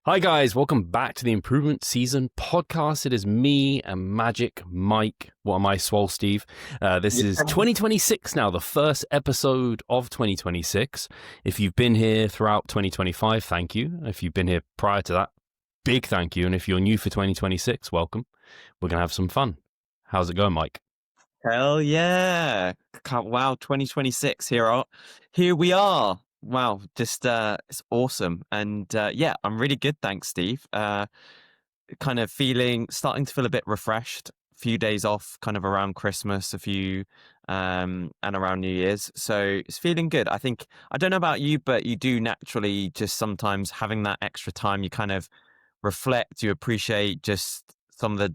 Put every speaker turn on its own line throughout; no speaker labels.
Hi guys, welcome back to the Improvement Season podcast. It is me and Magic Mike. What am I, Swole Steve? This
Yeah.
is 2026 now, the first episode of 2026. If you've been here throughout 2025, thank you. If you've been here prior to that, big thank you. And if you're new for 2026, welcome. We're going to have some fun. How's it going, Mike?
Hell yeah. Wow, 2026 here we are. Wow, just it's awesome. And yeah, I'm really good, thanks, Steve. Kind of starting to feel a bit refreshed. A few days off kind of around Christmas, a few and around New Year's. So it's feeling good. I don't know about you, but you do naturally just sometimes having that extra time, you kind of reflect, you appreciate just some of the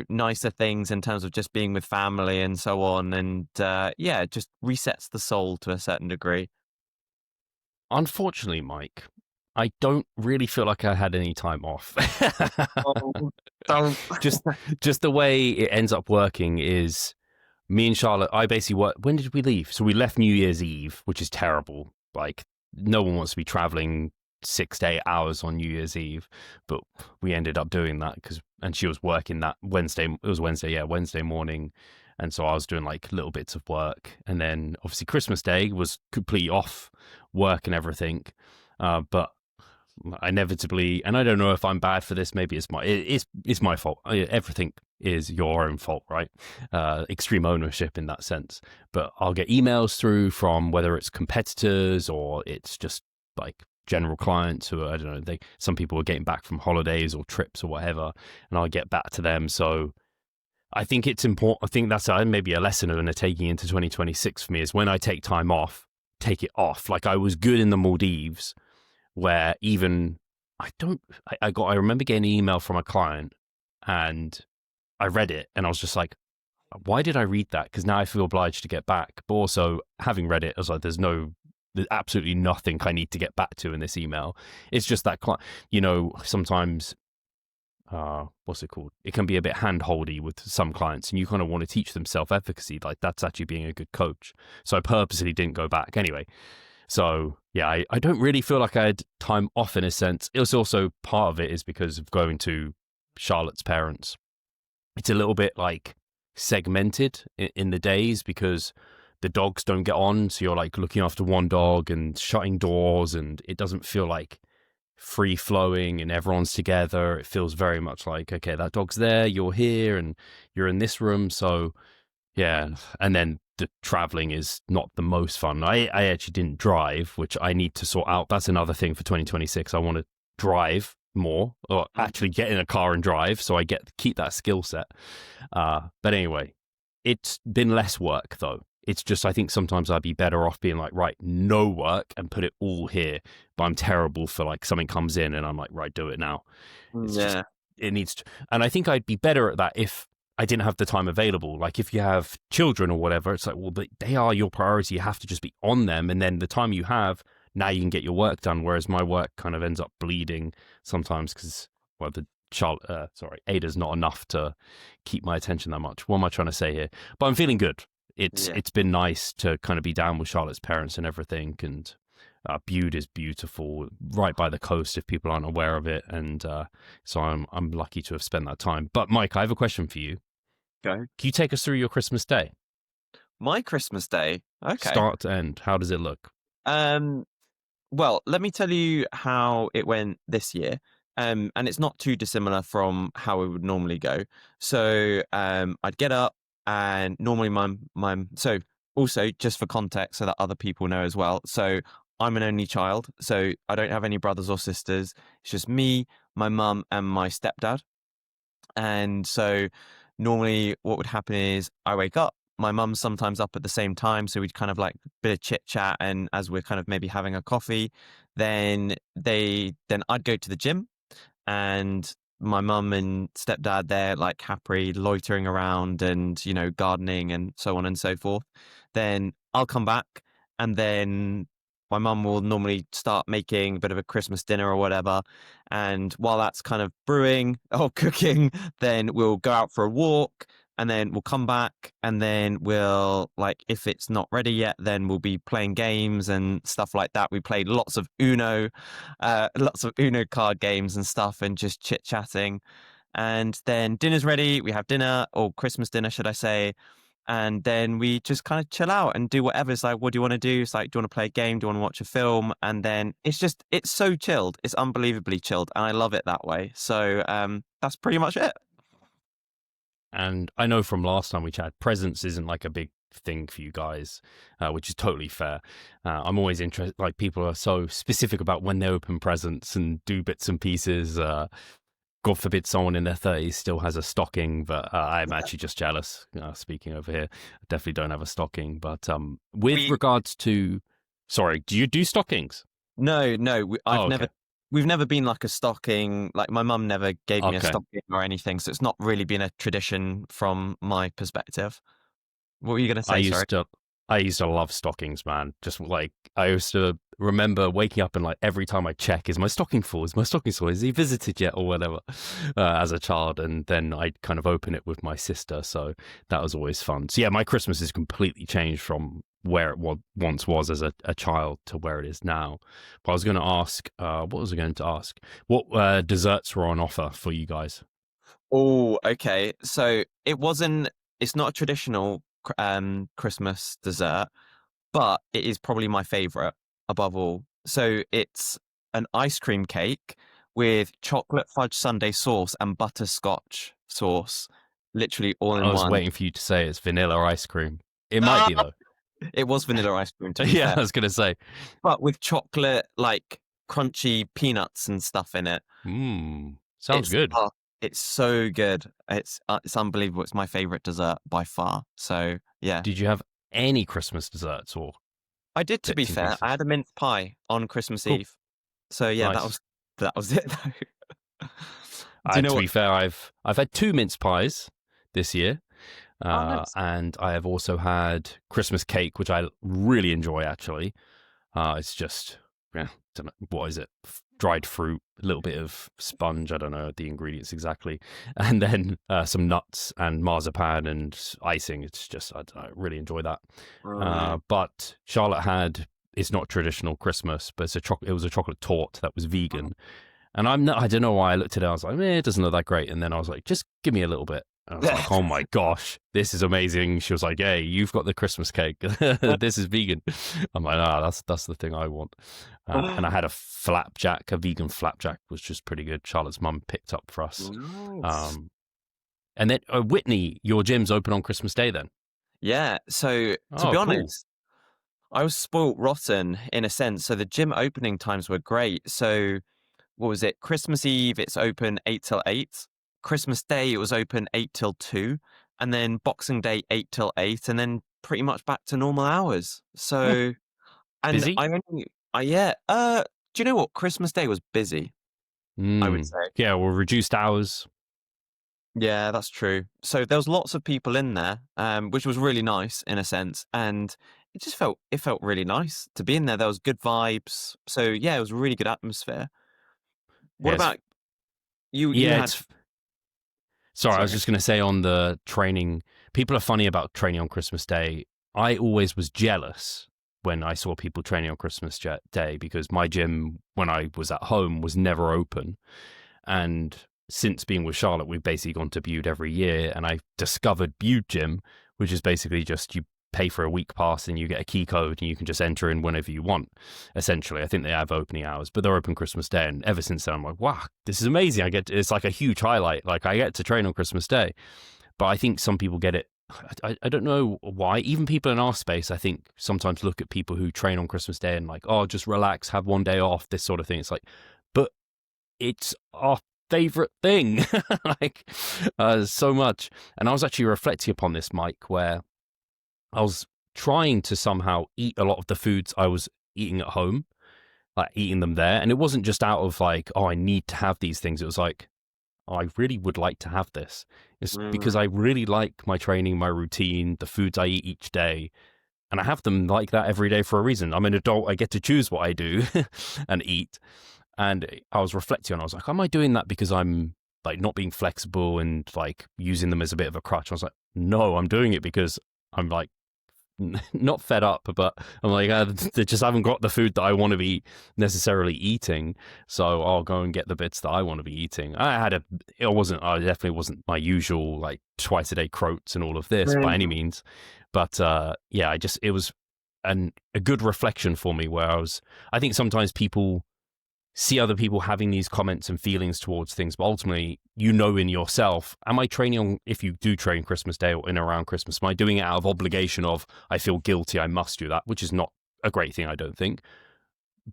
nicer things in terms of just being with family and so on. And yeah, it just resets the soul to a certain degree.
Unfortunately, Mike, I don't really feel like I had any time off.
Oh, don't.
just just the way it ends up working is me and Charlotte, I basically work. When did we leave? So we left New Year's Eve, which is terrible. Like, no one wants to be traveling 6 to 8 hours on New Year's Eve, but we ended up doing that and she was working that Wednesday. It was Wednesday, yeah, Wednesday morning. And so I was doing like little bits of work. And then obviously Christmas Day was completely off work and everything. But inevitably, and I don't know if I'm bad for this, maybe it's my fault. Everything is your own fault, right? Extreme ownership in that sense. But I'll get emails through from whether it's competitors or it's just like general clients who are, I don't know, some people are getting back from holidays or trips or whatever, and I'll get back to them. So I think it's important. I think that's maybe a lesson in taking into 2026 for me is when I take time off, take it off. Like I was good in the Maldives where even I remember getting an email from a client and I read it and I was just like, why did I read that? Because now I feel obliged to get back. But also having read it, I was like, there's absolutely nothing I need to get back to in this email. It's just that, sometimes, what's it called? It can be a bit hand-holdy with some clients and you kind of want to teach them self-efficacy. Like that's actually being a good coach. So I purposely didn't go back anyway. So yeah, I don't really feel like I had time off in a sense. It was also part of it is because of going to Charlotte's parents. It's a little bit like segmented in the days because the dogs don't get on. So you're like looking after one dog and shutting doors and it doesn't feel like free flowing and everyone's together. It feels very much like, okay, that dog's there, you're here and you're in this room. So yeah. And then the traveling is not the most fun. I actually didn't drive, which I need to sort out. That's another thing for 2026. I want to drive more or actually get in a car and drive. So I keep that skill set. But anyway, it's been less work though. It's just, I think sometimes I'd be better off being like, right, no work and put it all here. But I'm terrible for like something comes in and I'm like, right, do it now. It's just, it needs to, and I think I'd be better at that if I didn't have the time available. Like if you have children or whatever, it's like, well, they are your priority. You have to just be on them. And then the time you have, now you can get your work done. Whereas my work kind of ends up bleeding sometimes because, well, Ada's not enough to keep my attention that much. What am I trying to say here? But I'm feeling good. It's been nice to kind of be down with Charlotte's parents and everything. And Bude is beautiful, right by the coast if people aren't aware of it. And so I'm lucky to have spent that time. But Mike, I have a question for you.
Go.
Can you take us through your Christmas day?
My Christmas day. Okay.
Start to end. How does it look?
Well, let me tell you how it went this year. And it's not too dissimilar from how it would normally go. So I'd get up and normally so also just for context so that other people know as well. So I'm an only child, so I don't have any brothers or sisters. It's just me, my mum, and my stepdad. And so normally what would happen is I wake up, my mum's sometimes up at the same time, so we'd kind of like a bit of chit chat, and as we're kind of maybe having a coffee, then I'd go to the gym, and my mum and stepdad, they're like happily loitering around and gardening and so on and so forth. Then I'll come back, and then my mum will normally start making a bit of a Christmas dinner or whatever. And while that's kind of brewing or cooking, then we'll go out for a walk. and then we'll come back, and then we'll, like, if it's not ready yet, then we'll be playing games and stuff like that. We played lots of Uno card games and stuff, and just chit chatting. And then dinner's ready. We have dinner, or Christmas dinner, should I say. And then we just kind of chill out and do whatever. It's like, what do you want to do? It's like, do you want to play a game? Do you want to watch a film? And then it's so chilled. It's unbelievably chilled. And I love it that way. So that's pretty much it.
And I know from last time we chatted, presents isn't like a big thing for you guys, which is totally fair. I'm always interested, like, people are so specific about when they open presents and do bits and pieces. God forbid someone in their 30s still has a stocking, but I'm actually just jealous. Speaking over here, I definitely don't have a stocking. But regards to, sorry, do you do stockings?
No, we've never been like a stocking. Like, my mum never gave me a stocking or anything, so it's not really been a tradition from my perspective. What were you going to say?
I used to love stockings, man. Just like, I used to remember waking up and, like, every time I check, is my stocking full? Is my stocking full? Is he visited yet, or whatever, as a child. And then I'd kind of open it with my sister. So that was always fun. So yeah, my Christmas has completely changed from where it once was as a child to where it is now. But I was going to ask, what was I going to ask? What desserts were on offer for you guys?
Oh, okay. So it's not a traditional Christmas dessert, but it is probably my favorite above all. So it's an ice cream cake with chocolate fudge sundae sauce and butterscotch sauce, literally all in one.
I was waiting for you to say it's vanilla ice cream. It might be, though.
It was vanilla ice cream, to be
yeah,
fair.
I was going to say.
But with chocolate, like, crunchy peanuts and stuff in it.
Sounds good.
It's so good. It's unbelievable. It's my favorite dessert by far. So yeah.
Did you have any Christmas desserts, or?
I did, to be fair. I had a mince pie on Christmas Eve. So yeah,
nice.
that was it though.
To be fair, I've had 2 mince pies this year.
Nice.
And I have also had Christmas cake, which I really enjoy, actually. It's just, don't know, what is it? Dried fruit, a little bit of sponge, I don't know the ingredients exactly, and then some nuts and marzipan and icing. It's just, I really enjoy that. But Charlotte had, it's not traditional Christmas, but it was a chocolate torte that was vegan. And I don't know why I looked at it, I was like, it doesn't look that great. And then I was like, just give me a little bit. And I was like, oh my gosh, this is amazing. She was like, hey, you've got the Christmas cake. This is vegan. I'm like, that's the thing I want. And I had a vegan flapjack, which was pretty good. Charlotte's mum picked up for us.
Nice.
And then, Whitney, your gym's open on Christmas Day then?
Yeah. So to be honest, I was spoilt rotten in a sense. So the gym opening times were great. So what was it? Christmas Eve, it's open 8 till 8. Christmas Day, it was open 8 till 2, and then Boxing Day 8 till 8, and then pretty much back to normal hours. So, and
busy?
do you know what? Christmas Day was busy, I would say.
Yeah, well, reduced hours.
Yeah, that's true. So there was lots of people in there, which was really nice in a sense, and it felt really nice to be in there. There was good vibes. So yeah, it was a really good atmosphere. What about you?
Sorry, I was just going to say, on the training, people are funny about training on Christmas Day. I always was jealous when I saw people training on Christmas Day, because my gym, when I was at home, was never open. And since being with Charlotte, we've basically gone to Bude every year, and I discovered Bude Gym, which is basically just you pay for a week pass and you get a key code and you can just enter in whenever you want. Essentially, I think they have opening hours, but they're open Christmas Day. And ever since then, I'm like, wow, this is amazing. It's like a huge highlight. Like, I get to train on Christmas Day. But I think some people get it. I don't know why. Even people in our space, I think, sometimes look at people who train on Christmas Day and like, oh, just relax, have one day off, this sort of thing. It's like, but it's our favorite thing, like, so much. And I was actually reflecting upon this, Mike, where I was trying to somehow eat a lot of the foods I was eating at home, like eating them there. And it wasn't just out of like, oh, I need to have these things. It was like, oh, I really would like to have this. It's because I really like my training, my routine, the foods I eat each day. And I have them like that every day for a reason. I'm an adult. I get to choose what I do and eat. And I was reflecting on, I was like, am I doing that because I'm like not being flexible and like using them as a bit of a crutch. I was like, no, I'm doing it because I'm like not fed up, but I'm like, they just haven't got the food that I want to be necessarily eating. So I'll go and get the bits that I want to be eating. I definitely wasn't my usual like twice a day croats and all of this by any means. But yeah, it was a good reflection for me where I think sometimes people see other people having these comments and feelings towards things, but ultimately, in yourself, am I training on, if you do train Christmas Day or in around Christmas, am I doing it out of obligation of, I feel guilty, I must do that, which is not a great thing, I don't think.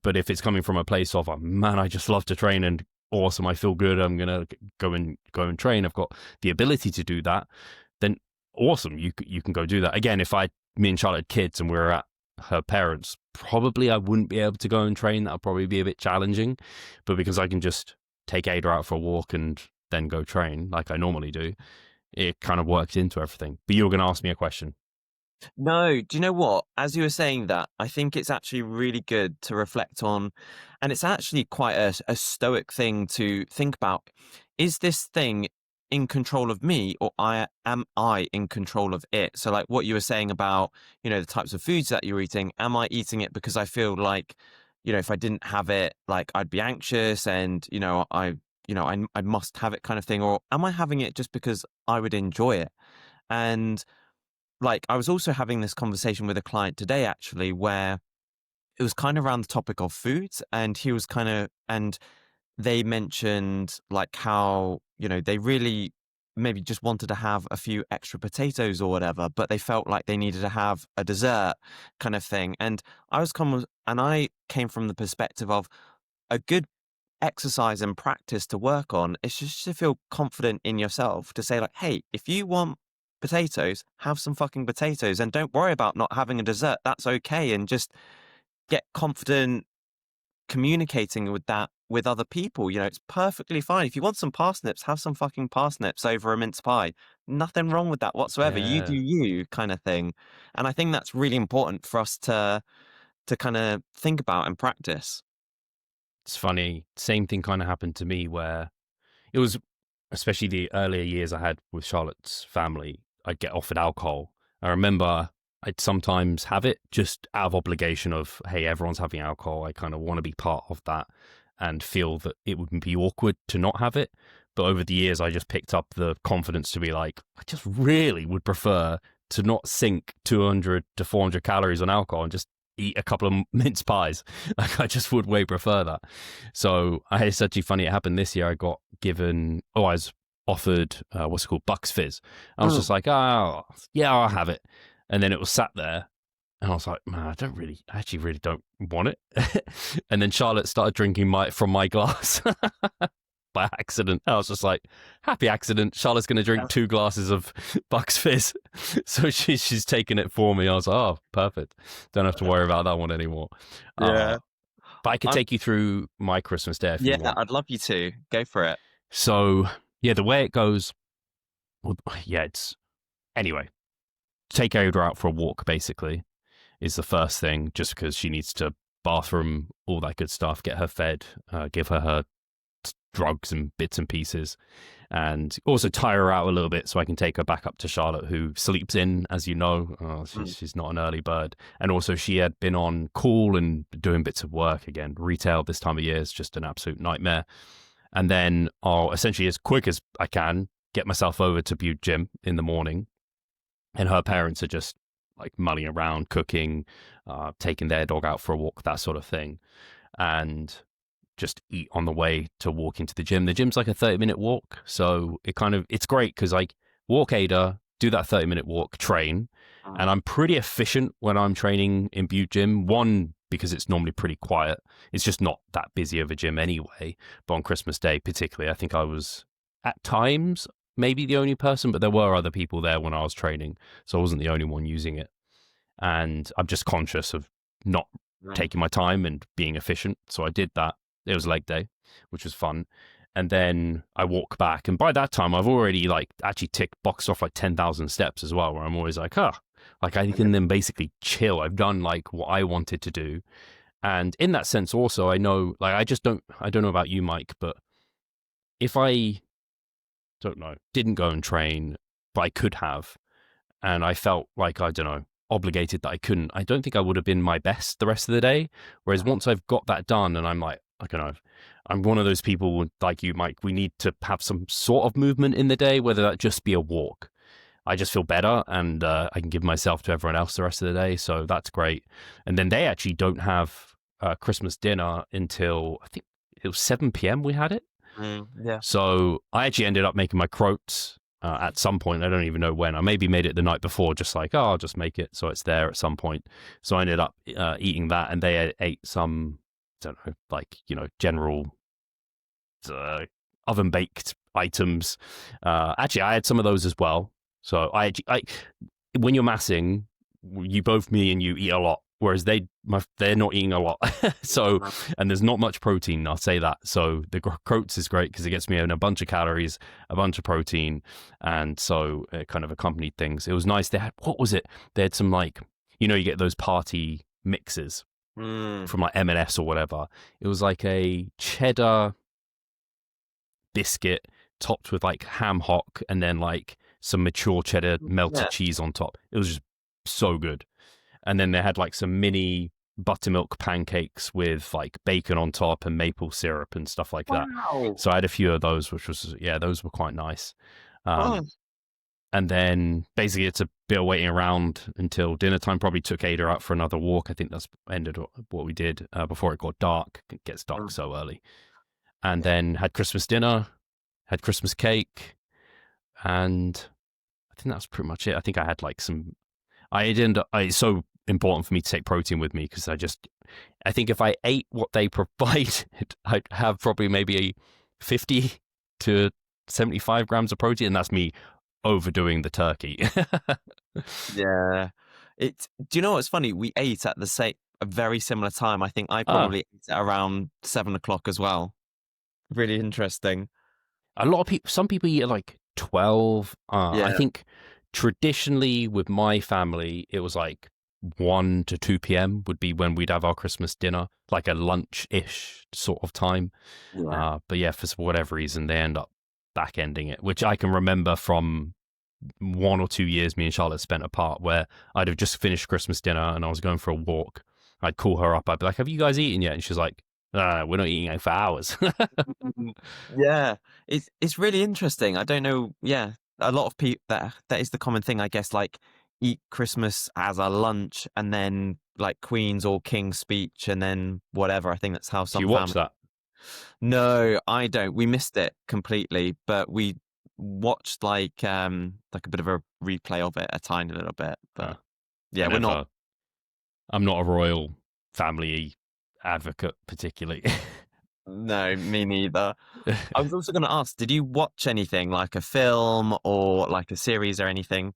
But if it's coming from a place of, oh, man, I just love to train and awesome, I feel good, I'm going to go and train, I've got the ability to do that, then awesome, you can go do that. Again, if me and Charlotte had kids and we were at her parents, probably I wouldn't be able to go and train. That'll probably be a bit challenging, but because I can just take Ada out for a walk and then go train like I normally do, it kind of worked into everything. But you were going to ask me a question.
No, do you know what? As you were saying that, I think it's actually really good to reflect on, and it's actually quite a stoic thing to think about. Is this thing in control of me, or am I in control of it? So like what you were saying about, the types of foods that you're eating, am I eating it because I feel like, if I didn't have it, like I'd be anxious and, I must have it kind of thing, or am I having it just because I would enjoy it? And like, I was also having this conversation with a client today, actually, where it was kind of around the topic of foods, and he was and they mentioned like how, they really maybe just wanted to have a few extra potatoes or whatever, but they felt like they needed to have a dessert kind of thing. And I came from the perspective of a good exercise and practice to work on is just to feel confident in yourself, to say like, hey, if you want potatoes, have some fucking potatoes and don't worry about not having a dessert. That's okay. And just get confident communicating with that with other people. It's perfectly fine. If you want some parsnips, have some fucking parsnips over a mince pie. Nothing wrong with that whatsoever. You do
Yeah,
you kind of thing. And I think that's really important for us to kind of think about and practice.
it's funny. Same thing kind of happened to me where it was, especially the earlier years I had with Charlotte's family, I'd get offered alcohol. I remember I'd sometimes have it just out of obligation of, hey, everyone's having alcohol. I kind of want to be part of that and feel that it would be awkward to not have it. But over the years, I just picked up the confidence to be like, I just really would prefer to not sink 200 to 400 calories on alcohol and just eat a couple of mince pies. Like, I just would way prefer that. So it's actually funny. It happened this year. I got given, I was offered, what's it called? Bucks Fizz. I was just like, oh, yeah, I'll have it. And then it was sat there. And I was like, man, I actually really don't want it. And then Charlotte started drinking from my glass by accident. I was just like, happy accident. Charlotte's going to drink 2 glasses of Bucks Fizz. So she's taken it for me. I was like, oh, perfect. Don't have to worry about that one anymore.
Yeah.
But I could take you through my Christmas Day if you want.
I'd love you to. Go for it.
So, yeah, the way it goes, anyway, take Ada out for a walk, basically, is the first thing, just because she needs to bathroom, all that good stuff, get her fed, give her drugs and bits and pieces, and also tire her out a little bit so I can take her back up to Charlotte, who sleeps in, as you know. She's not an early bird. And also she had been on call and doing bits of work again. Retail this time of year is just an absolute nightmare. And then I'll essentially, as quick as I can, get myself over to Butte Gym in the morning. And her parents are just like mulling around, cooking, taking their dog out for a walk, that sort of thing. And just eat on the way to walk into the gym. The gym's like a 30-minute walk. So it's great because I walk Ada, do that 30-minute walk, train. And I'm pretty efficient when I'm training in Butte Gym. One, because it's normally pretty quiet. It's just not that busy of a gym anyway. But on Christmas Day particularly, I think I was at times maybe the only person, but there were other people there when I was training. So I wasn't the only one using it. And I'm just conscious of not taking my time and being efficient. So I did that. It was leg day, which was fun. And then I walk back. And by that time, I've already actually boxed off 10,000 steps as well, where I'm always like, I can then basically chill. I've done what I wanted to do. And in that sense also, I know, I don't know about you, Mike, but if I don't know, didn't go and train, but I could have. And I felt like, I don't know, obligated that I couldn't. I don't think I would have been my best the rest of the day. Whereas once I've got that done and I'm like, I don't know, I'm one of those people like you, Mike, we need to have some sort of movement in the day, whether that just be a walk. I just feel better and I can give myself to everyone else the rest of the day. So that's great. And then they actually don't have Christmas dinner until I think it was 7 p.m. we had it.
Yeah.
So I actually ended up making my croats at some point. I don't even know when. I maybe made it the night before, just like, oh, I'll just make it so it's there at some point. So I ended up eating that, and they ate some, I don't know, like, general oven baked items. Actually, I had some of those as well. So I when you're massing, me and you eat a lot, whereas they're not eating a lot. So, and there's not much protein, I'll say that. So the croats is great because it gets me in a bunch of calories, a bunch of protein, and so it kind of accompanied things. It was nice. They had, what was it? They had some, like, you get those party mixes from like M&S or whatever. It was like a cheddar biscuit topped with like ham hock and then like some mature cheddar melted cheese on top. It was just so good. And then they had like some mini buttermilk pancakes with like bacon on top and maple syrup and stuff like that. So I had a few of those, which was, those were quite nice. And then basically it's a bit of waiting around until dinner time. Probably took Ada out for another walk. I think that's ended what we did before it got dark. It gets dark so early. And then had Christmas dinner, had Christmas cake, and I think that's pretty much it. I think I had like it's so important for me to take protein with me because I think if I ate what they provided, I'd have probably maybe 50 to 75 grams of protein, and that's me overdoing the turkey.
Yeah. Do you know what's funny? We ate at a very similar time. I think I probably ate at around 7 o'clock as well. Really interesting.
A lot of people, some people eat at like 12. I think traditionally with my family, it was like 1 to 2 p.m. would be when we'd have our Christmas dinner, like a lunch-ish sort of time. But yeah, for whatever reason, they end up back-ending it, which I can remember from 1 or 2 years me and Charlotte spent apart, where I'd have just finished Christmas dinner and I was going for a walk. I'd call her up. I'd be like, have you guys eaten yet? And she's like, we're not eating for hours.
Yeah, it's really interesting. I don't know. Yeah, a lot of people that is the common thing, I guess. Like eat Christmas as a lunch, and then like Queen's or King's speech, and then whatever. I think that's how some.
Do you watch that?
No, I don't. We missed it completely, but we watched like a bit of a replay of it, a tiny little bit. But yeah, we're not.
I'm not a royal family advocate particularly.
No, me neither. I was also going to ask, did you watch anything like a film or like a series or anything?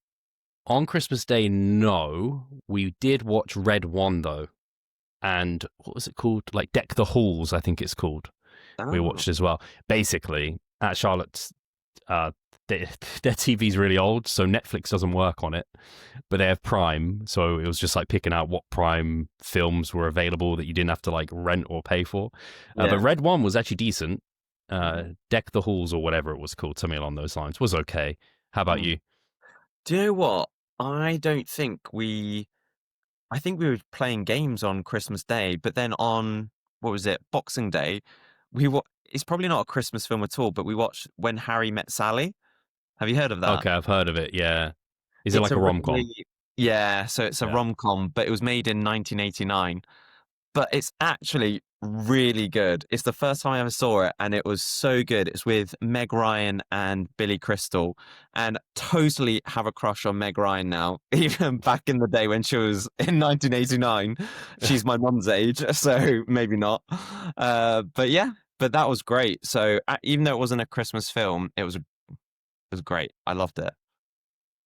On Christmas Day, no. We did watch Red One though. And what was it called? Like Deck the Halls, I think it's called. We watched as well. Basically, at Charlotte's, their TV's really old, so Netflix doesn't work on it, but they have Prime, so it was just like picking out what Prime films were available that you didn't have to like rent or pay for. But Red One was actually decent. Deck the Halls or whatever it was called, something along those lines, was okay. How about you?
Do you know what? I think we were playing games on Christmas Day, but then on, what was it, Boxing Day, it's probably not a Christmas film at all, but we watched When Harry Met Sally. Have you heard of that?
Okay, I've heard of it, yeah. Is it like a rom-com?
Yeah, so it's a rom-com, but it was made in 1989. But it's actually really good. It's the first time I ever saw it, and it was so good. It's with Meg Ryan and Billy Crystal, and totally have a crush on Meg Ryan now. Even back in the day when she was in 1989, she's my mum's age, so maybe not. But yeah, but that was great. So even though it wasn't a Christmas film, it was great. I loved it.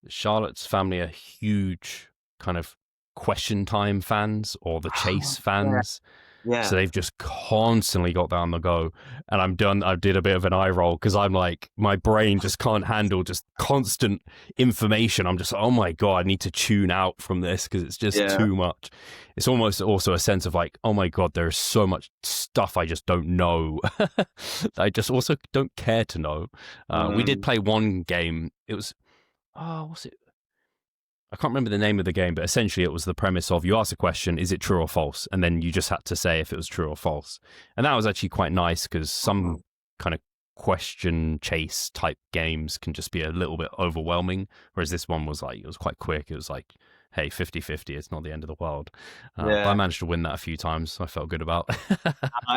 Charlotte's family are huge kind of Question Time fans or The Chase fans. So
Yeah.
they've just constantly got that on the go. And I'm done. I did a bit of an eye roll because I'm like, my brain just can't handle just constant information. I'm just, oh my God, I need to tune out from this because it's just
Yeah.
too much. It's almost also a sense of like, oh my God, there's so much stuff I just don't know. I just also don't care to know. We did
Mm,
play one game. It was, oh, what's it? I can't remember the name of the game, but essentially it was the premise of you ask a question, is it true or false? And then you just had to say if it was true or false. And that was actually quite nice because some kind of question chase type games can just be a little bit overwhelming. Whereas this one was like, it was quite quick. It was like, hey, 50-50, it's not the end of the world. But I
yeah.
managed to win that a few times. So I felt good about.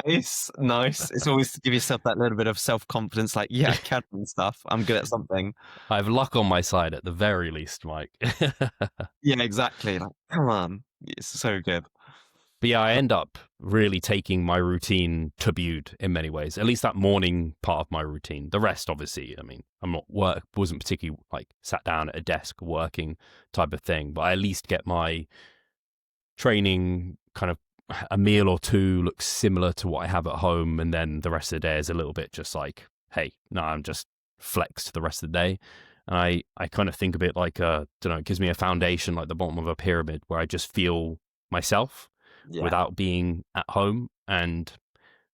Nice, nice. It's always to give yourself that little bit of self-confidence, like, yeah, I can win stuff. I'm good at something.
I have luck on my side at the very least, Mike.
Yeah, exactly. Like, come on. It's so good.
But yeah, I end up really taking my routine tabooed in many ways. At least that morning part of my routine. The rest, obviously, I mean, wasn't particularly like sat down at a desk working type of thing. But I at least get my training kind of a meal or two looks similar to what I have at home, and then the rest of the day is a little bit just like, hey, no, I'm just flexed the rest of the day. And I kind of think of it like don't know, it gives me a foundation like the bottom of a pyramid where I just feel myself
Yeah.
without being at home. And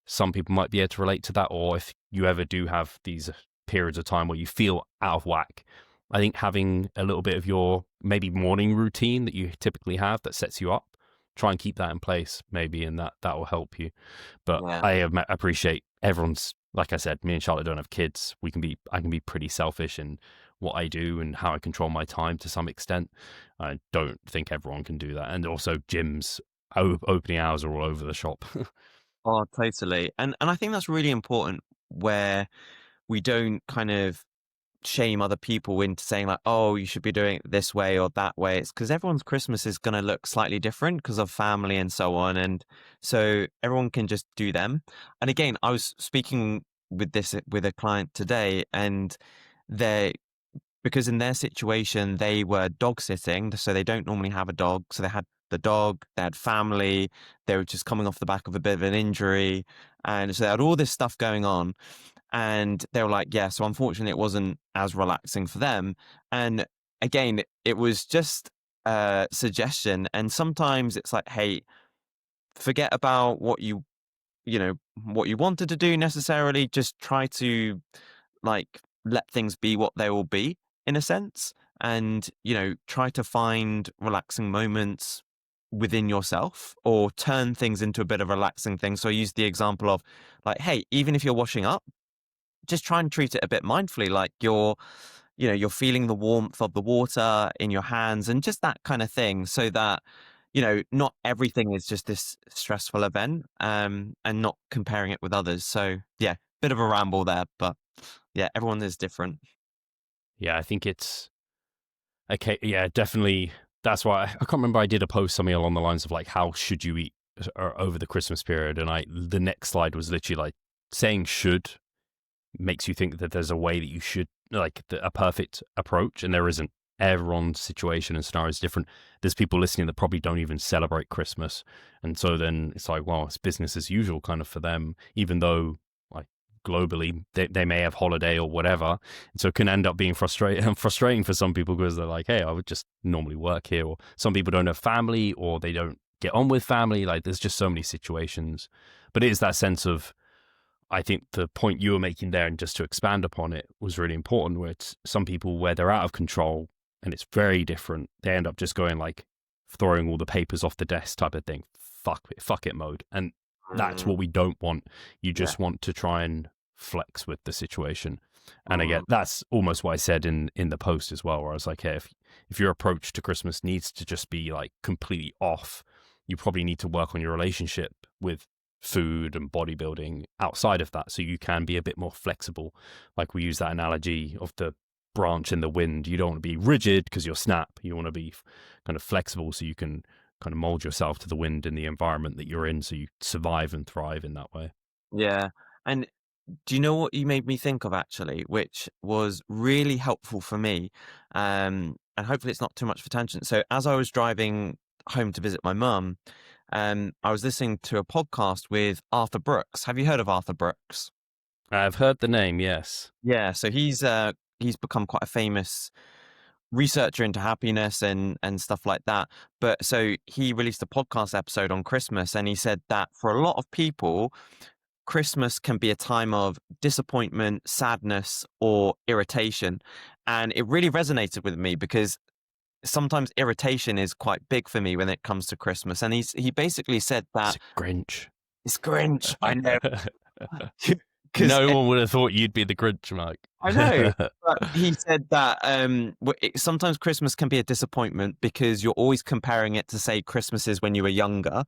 some people might be able to relate to that. Or if you ever do have these periods of time where you feel out of whack, I think having a little bit of your maybe morning routine that you typically have that sets you up, try and keep that in place maybe, and that will help you. But
Yeah.
I appreciate everyone's, like I said, me and Charlotte don't have kids. I can be pretty selfish in what I do and how I control my time to some extent. I don't think everyone can do that. And also gyms opening hours are all over the shop.
Oh, totally. And I think that's really important where we don't kind of shame other people into saying like, oh, you should be doing it this way or that way. It's because everyone's Christmas is going to look slightly different because of family and so on. And so everyone can just do them. And again, I was speaking with this with a client today, and they because in their situation they were dog sitting, so they don't normally have a dog. So they had the dog, they had family, they were just coming off the back of a bit of an injury, and so they had all this stuff going on. And they were like, yeah, so unfortunately it wasn't as relaxing for them. And again, it was just a suggestion. And sometimes it's like, hey, forget about what you wanted to do necessarily. Just try to like let things be what they will be in a sense. And, try to find relaxing moments within yourself or turn things into a bit of a relaxing thing. So I use the example of like, hey, even if you're washing up, just try and treat it a bit mindfully, like you're feeling the warmth of the water in your hands and just that kind of thing, so that not everything is just this stressful event, and not comparing it with others. So yeah, bit of a ramble there, but yeah, everyone is different.
Yeah, I think it's okay. Yeah, definitely. That's why I can't remember. I did a post something along the lines of like, how should you eat over the Christmas period? And the next slide was literally like saying should makes you think that there's a way that you should, like a perfect approach, and there isn't. Everyone's situation and scenario is different. There's people listening that probably don't even celebrate Christmas, and so then it's like, well, it's business as usual kind of for them, even though like globally they may have holiday or whatever. And so it can end up being frustrating for some people because they're like, hey, I would just normally work here. Or some people don't have family, or they don't get on with family. Like there's just so many situations. But it is that sense of, I think the point you were making there, and just to expand upon it, was really important, where it's some people where they're out of control and it's very different. They end up just going like throwing all the papers off the desk type of thing. Fuck it mode. And that's
Mm,
what we don't want. You
yeah.
just want to try and flex with the situation. And again,
Mm,
that's almost what I said in the post as well, where I was like, hey, if your approach to Christmas needs to just be like completely off, you probably need to work on your relationship with food and bodybuilding outside of that, so you can be a bit more flexible. Like we use that analogy of the branch in the wind. You don't want to be rigid because you'll snap. You want to be kind of flexible so you can kind of mold yourself to the wind in the environment that you're in, so you survive and thrive in that way.
yeah. And do you know what you made me think of actually, which was really helpful for me? And hopefully it's not too much of a tangent. So as I was driving home to visit my mum, I was listening to a podcast with Arthur Brooks. Have you heard of Arthur Brooks?
I've heard the name, yes.
Yeah, so he's become quite a famous researcher into happiness and stuff like that. But so he released a podcast episode on Christmas, and he said that for a lot of people, Christmas can be a time of disappointment, sadness, or irritation. And it really resonated with me because sometimes irritation is quite big for me when it comes to Christmas. And he basically said
It's
that
a Grinch.
it's Grinch. I know. Because
No one would have thought you'd be the Grinch, Mike.
I know, but he said that sometimes Christmas can be a disappointment because you're always comparing it to, say, Christmases when you were younger.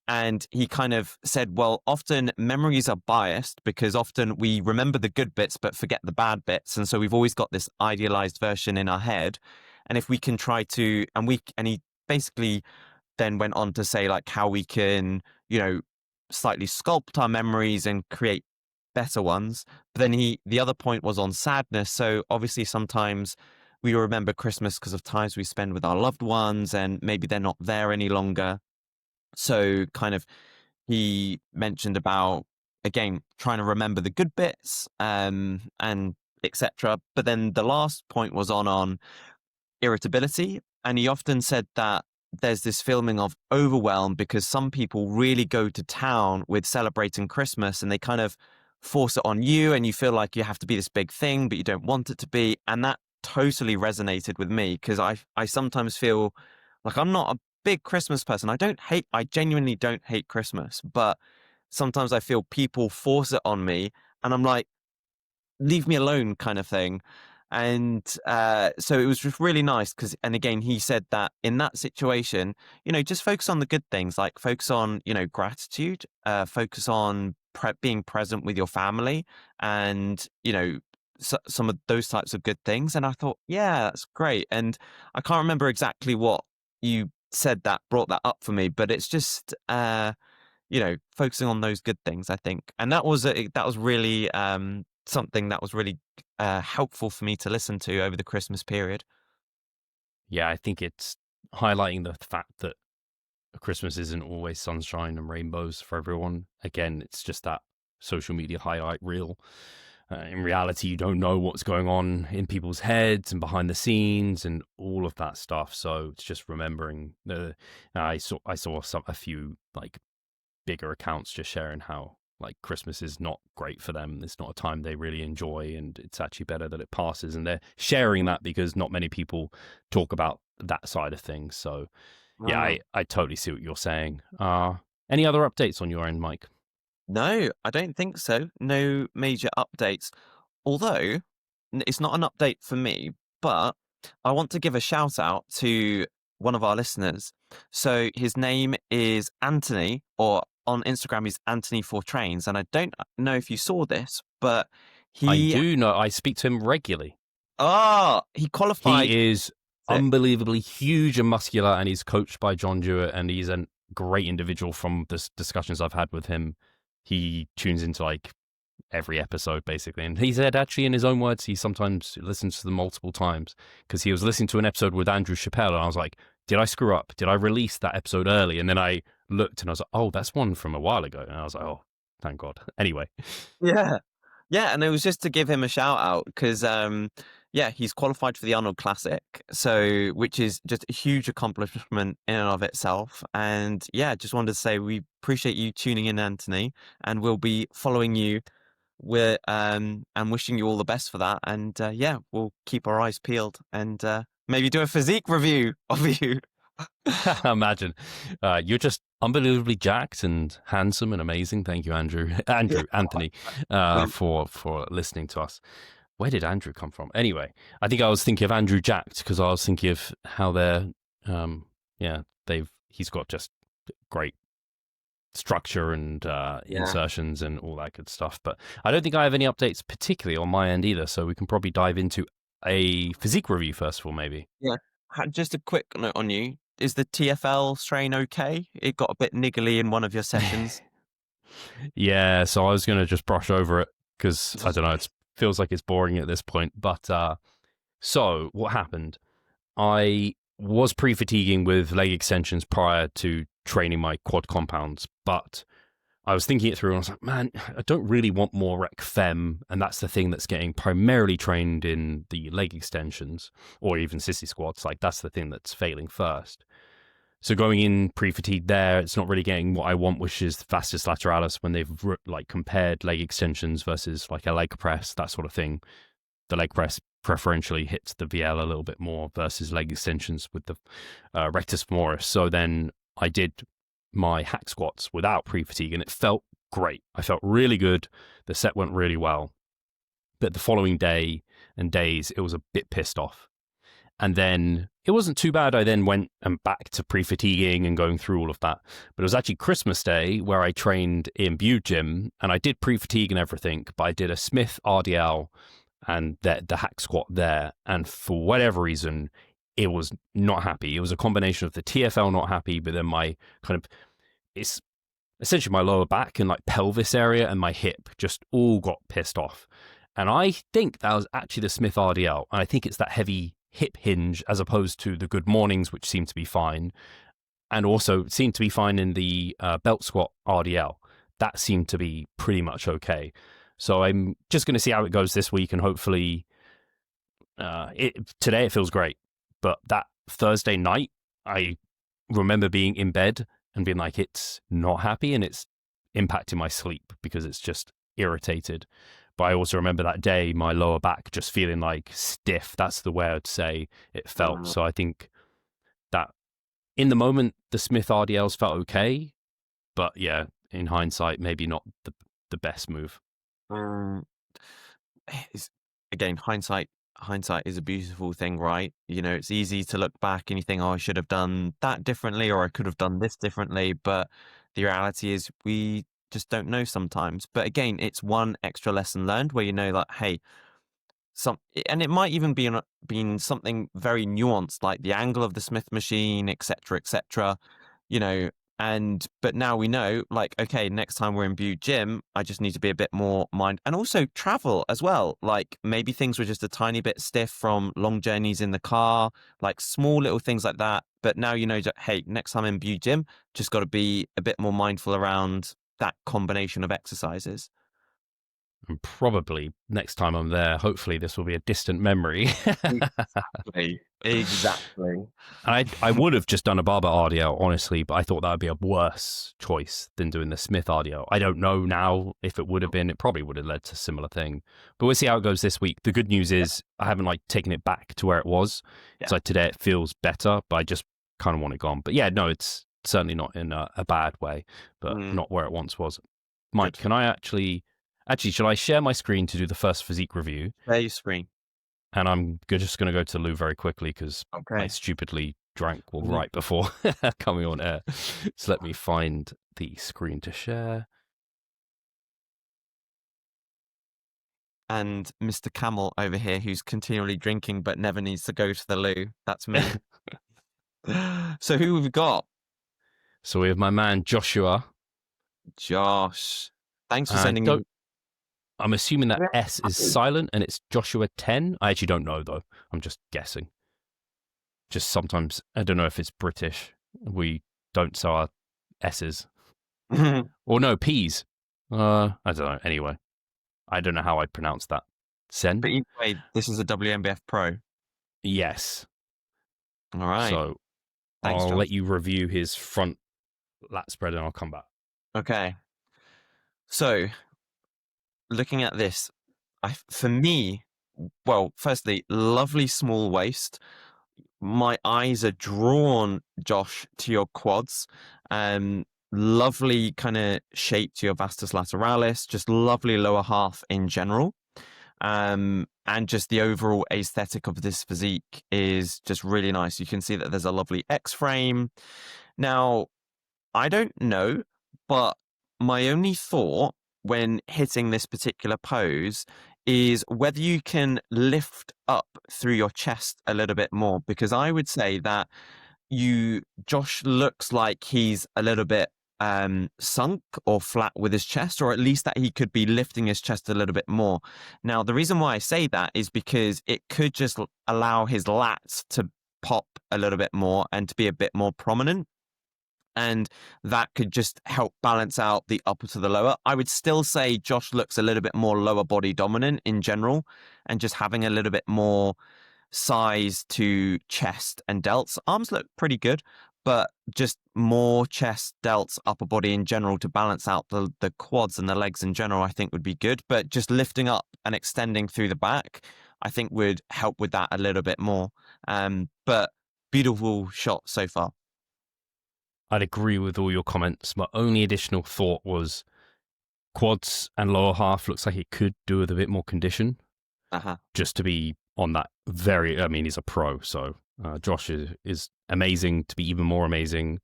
And he kind of said, well, often memories are biased because often we remember the good bits but forget the bad bits. And so we've always got this idealized version in our head. And if we can try to, and he basically then went on to say like how we can, slightly sculpt our memories and create better ones. But then the other point was on sadness. So obviously sometimes we remember Christmas because of times we spend with our loved ones and maybe they're not there any longer. So kind of he mentioned about, again, trying to remember the good bits and etc. But then the last point was on irritability. And he often said that there's this feeling of overwhelm because some people really go to town with celebrating Christmas and they kind of force it on you and you feel like you have to be this big thing, but you don't want it to be. And that totally resonated with me because I sometimes feel like I'm not a big Christmas person. I genuinely don't hate Christmas, but sometimes I feel people force it on me and I'm like, leave me alone kind of thing. And so it was just really nice because, and again, he said that in that situation, just focus on the good things, like focus on, gratitude, focus on being present with your family and, some of those types of good things. And I thought, yeah, that's great. And I can't remember exactly what you said that brought that up for me, but it's just, focusing on those good things, I think. And that was really something that was really helpful for me to listen to over the Christmas period.
Yeah, I think it's highlighting the fact that Christmas isn't always sunshine and rainbows for everyone. Again, it's just that social media highlight reel. In reality, you don't know what's going on in people's heads and behind the scenes and all of that stuff. So it's just remembering. I saw a few like bigger accounts just sharing how like Christmas is not great for them. It's not a time they really enjoy, and it's actually better that it passes. And they're sharing that because not many people talk about that side of things. So yeah, I totally see what you're saying. Any other updates on your end, Mike?
No, I don't think so. No major updates. Although it's not an update for me, but I want to give a shout out to one of our listeners. So his name is Anthony, or on Instagram he's Anthony for Trains. And I don't know if you saw this, but
I do know. I speak to him regularly.
He qualified.
He is unbelievably huge and muscular, and he's coached by John Jewett, and he's a great individual from the discussions I've had with him. He tunes into like every episode basically, and he said actually in his own words he sometimes listens to them multiple times because he was listening to an episode with Andrew Chappelle, and I was like, did I screw up? Did I release that episode early? And then I looked and I was like, oh, that's one from a while ago. And I was like, oh, thank God. Anyway.
Yeah, and it was just to give him a shout out because he's qualified for the Arnold Classic, so which is just a huge accomplishment in and of itself. And yeah, just wanted to say we appreciate you tuning in, Anthony, and we'll be following you. And wishing you all the best for that. And we'll keep our eyes peeled and maybe do a physique review of you.
Imagine. You're just unbelievably jacked and handsome and amazing. Thank you, Anthony, for listening to us. Where did Andrew come from? Anyway, I think I was thinking of Andrew Jacked because I was thinking of how they're, he's got just great structure and insertions and all that good stuff. But I don't think I have any updates particularly on my end either. So we can probably dive into a physique review first of all, maybe.
Yeah. Just a quick note on you. Is the TFL strain okay? It got a bit niggly in one of your sessions.
Yeah, so I was going to just brush over it because, I don't know, it feels like it's boring at this point. But so what happened? I was pre-fatiguing with leg extensions prior to training my quad compounds. But I was thinking it through and I was like, man, I don't really want more rec fem. And that's the thing that's getting primarily trained in the leg extensions or even sissy squats. Like that's the thing that's failing first. So going in pre-fatigue there, it's not really getting what I want, which is vastus lateralis when they've like compared leg extensions versus like a leg press, that sort of thing. The leg press preferentially hits the VL a little bit more versus leg extensions with the rectus femoris. So then I did my hack squats without pre-fatigue and it felt great. I felt really good. The set went really well. But the following day and days, it was a bit pissed off. And then it wasn't too bad. I then went and back to pre-fatiguing and going through all of that. But it was actually Christmas Day where I trained in Bude Gym and I did pre-fatigue and everything, but I did a Smith RDL and the hack squat there. And for whatever reason, it was not happy. It was a combination of the TFL not happy, but then my kind of, it's essentially my lower back and like pelvis area and my hip just all got pissed off. And I think that was actually the Smith RDL. And I think it's that heavy hip hinge as opposed to the good mornings, which seemed to be fine. And also seemed to be fine in the belt squat RDL. That seemed to be pretty much okay. So I'm just going to see how it goes this week. And hopefully today it feels great. But that Thursday night, I remember being in bed and being like, it's not happy and it's impacting my sleep because it's just irritated. But I also remember that day, my lower back just feeling like stiff. That's the way I'd say it felt. So I think that in the moment, the Smith RDLs felt okay. But yeah, in hindsight, maybe not the best move.
Again, hindsight is a beautiful thing, right? You know, it's easy to look back and you think, oh, I should have done that differently or I could have done this differently. But the reality is we just don't know sometimes. But again, it's one extra lesson learned where you know that, hey, and it might even be being something very nuanced, like the angle of the Smith machine, etc., you know. But now we know, like, okay, next time we're in Bude Gym, I just need to be a bit more and also travel as well. Like maybe things were just a tiny bit stiff from long journeys in the car, like small little things like that. But now you know, hey, next time in Bude Gym, just got to be a bit more mindful around that combination of exercises.
And probably next time I'm there, hopefully this will be a distant memory.
Exactly.
I would have just done a barbell RDL, honestly, but I thought that would be a worse choice than doing the Smith RDL. I don't know now if it would have been. It probably would have led to a similar thing. But we'll see how it goes this week. The good news is I haven't like taken it back to where it was. Yeah. So today it feels better, but I just kind of want it gone. But yeah, no, it's certainly not in a bad way, but not where it once was. Mike, can I actually, should I share my screen to do the first physique review?
Share your screen.
And I'm just going to go to the loo very quickly because I stupidly drank right before coming on air. So let me find the screen to share.
And Mr. Camel over here, who's continually drinking but never needs to go to the loo. That's me. So who have we got?
So we have my man Joshua.
Josh. Thanks for sending me.
I'm assuming that S is silent and it's Joshua 10. I actually don't know, though. I'm just guessing. Just sometimes, I don't know if it's British. We don't say our S's. Or no, P's. I don't know. Anyway, I don't know how I'd pronounce that. Sen?
But either way, this is a WMBF Pro.
Yes.
All right.
So
thanks,
I'll
Josh.
let you review his front lat spread and I'll come back.
Okay. So looking at this, for me, well, firstly, lovely small waist. My eyes are drawn, Josh, to your quads. Lovely kind of shape to your vastus lateralis, just lovely lower half in general. And just the overall aesthetic of this physique is just really nice. You can see that there's a lovely X frame. Now, I don't know, but my only thought when hitting this particular pose is whether you can lift up through your chest a little bit more, because I would say that Josh looks like he's a little bit sunk or flat with his chest, or at least that he could be lifting his chest a little bit more. Now, the reason why I say that is because it could just allow his lats to pop a little bit more and to be a bit more prominent. And that could just help balance out the upper to the lower. I would still say Josh looks a little bit more lower body dominant in general, and just having a little bit more size to chest and delts. Arms look pretty good, but just more chest, delts, upper body in general to balance out the quads and the legs in general, I think would be good. But just lifting up and extending through the back, I think would help with that a little bit more. But beautiful shot so far.
I'd agree with all your comments. My only additional thought was quads and lower half looks like it could do with a bit more condition. Just to be on that he's a pro, so Josh is amazing to be even more amazing,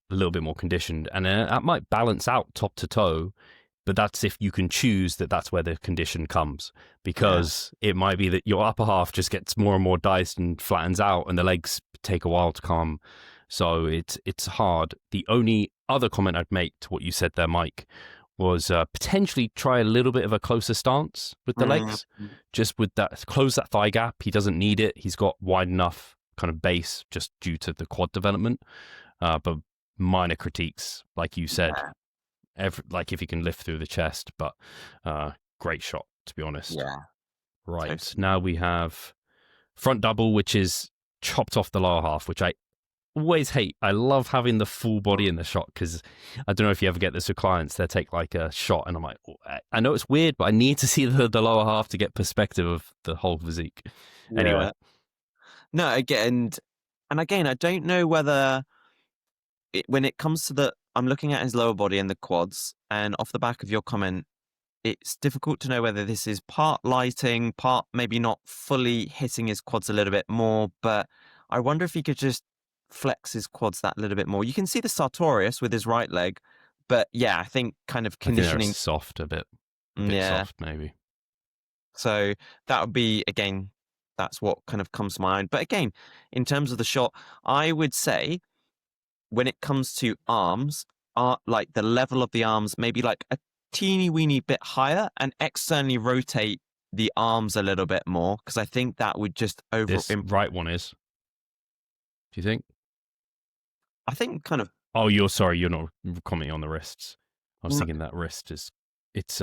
a little bit more conditioned. And that might balance out top to toe, but that's if you can choose that's where the condition comes, because it might be that your upper half just gets more and more diced and flattens out, and the legs take a while to come. So it's hard. The only other comment I'd make to what you said there, Mike, was potentially try a little bit of a closer stance with the legs, just with that, close that thigh gap. He doesn't need it. He's got wide enough kind of base just due to the quad development. But minor critiques, like you said, like if he can lift through the chest, but great shot, to be honest.
Yeah.
Right.
Totally.
Now we have front double, which is chopped off the lower half, which I always hate. I love having the full body in the shot, because I don't know if you ever get this with clients. They take like a shot and I'm like, oh, I know it's weird, but I need to see the lower half to get perspective of the whole physique. Anyway.
No, again, I don't know whether when it comes to I'm looking at his lower body and the quads, and off the back of your comment, it's difficult to know whether this is part lighting, part maybe not fully hitting his quads a little bit more, but I wonder if he could just flex his quads that little bit more. You can see the sartorius with his right leg, but yeah, I think kind of conditioning.
I think soft a bit soft maybe.
So that would be, again, that's what kind of comes to mind. But again, in terms of the shot, I would say when it comes to arms, like the level of the arms, maybe like a teeny weeny bit higher, and externally rotate the arms a little bit more, because I think that would just
This right one is. Do you think?
I think kind of.
Oh, you're not commenting on the wrists. I was thinking that wrist it's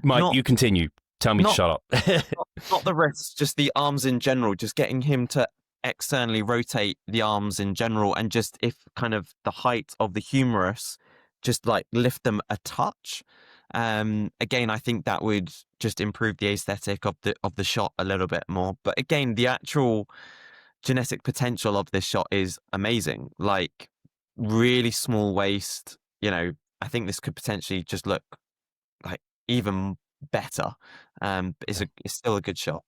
Mike, you continue. Tell me to shut up.
not the wrists, just the arms in general, just getting him to externally rotate the arms in general, and just if kind of the height of the humerus, just like lift them a touch. Again, I think that would just improve the aesthetic of the shot a little bit more. But again, the actual genetic potential of this shot is amazing. Like really small waist, I think this could potentially just look like even better. It's still a good shot.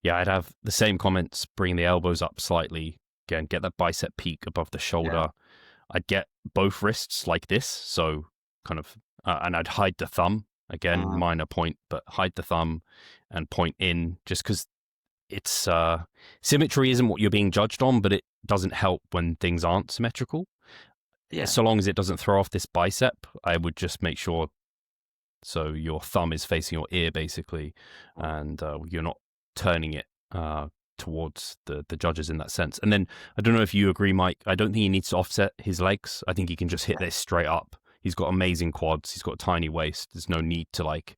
Yeah, I'd have the same comments, bring the elbows up slightly. Again, get that bicep peak above the shoulder. Yeah. I'd get both wrists like this, so kind of, and I'd hide the thumb. Again, minor point, but hide the thumb and point in, just because it's symmetry isn't what you're being judged on, but it doesn't help when things aren't symmetrical. Yeah. So long as it doesn't throw off this bicep, I would just make sure so your thumb is facing your ear, basically, and you're not turning it towards the judges in that sense. And then I don't know if you agree, Mike, I don't think he needs to offset his legs. I think he can just hit this straight up. He's got amazing quads. He's got a tiny waist. There's no need to like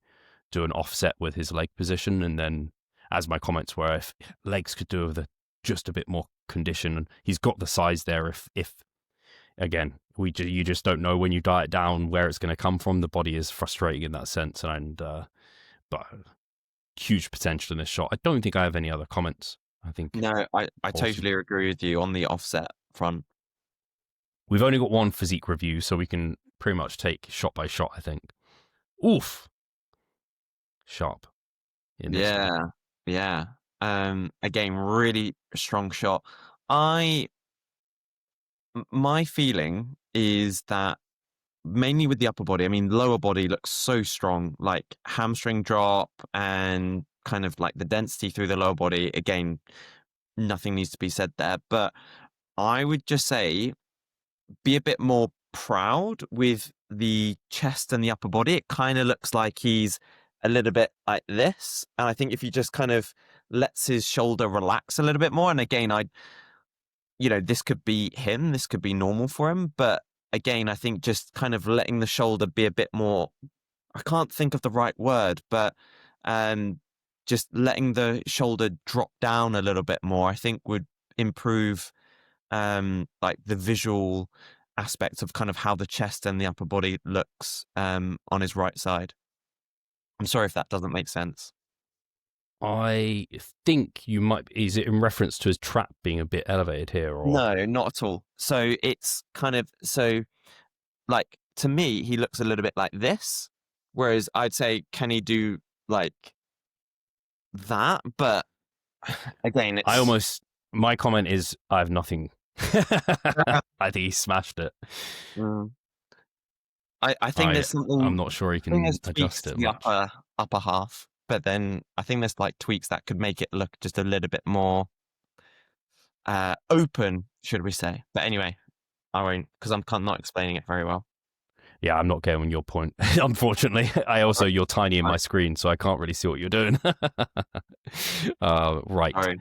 do an offset with his leg position. And then, as my comments were, if legs could do with just a bit more condition, he's got the size there. If again, you just don't know when you diet down where it's going to come from. The body is frustrating in that sense, and but huge potential in this shot. I don't think I have any other comments. I think
I totally agree with you on the offset front.
We've only got one physique review, so we can pretty much take shot by shot, I think. Oof. Sharp.
Yeah. Again, really strong shot. My feeling is that mainly with the upper body, I mean, lower body looks so strong, like hamstring drop and kind of like the density through the lower body. Again, nothing needs to be said there, but I would just say be a bit more proud with the chest and the upper body. It kind of looks like he's a little bit like this. And I think if he just kind of lets his shoulder relax a little bit more, and again, this could be him, this could be normal for him. But again, I think just kind of letting the shoulder be a bit more, I can't think of the right word, but just letting the shoulder drop down a little bit more, I think would improve like the visual aspects of kind of how the chest and the upper body looks on his right side. I'm sorry if that doesn't make sense.
I think you might. Is it in reference to his trap being a bit elevated here, or
No, not at all. So it's kind of, so like to me, he looks a little bit like this, whereas I'd say, can he do like that? But again,
my comment is I have nothing. I think he smashed it.
Mm. I think there's something.
I'm not sure he
I think
can
there's
adjust
tweaks
it
to the
much.
upper half, but then I think there's like tweaks that could make it look just a little bit more open, should we say? But anyway, I won't, because I'm not explaining it very well.
Yeah, I'm not getting your point. Unfortunately, you're tiny in my screen, so I can't really see what you're doing. Right.
Sorry.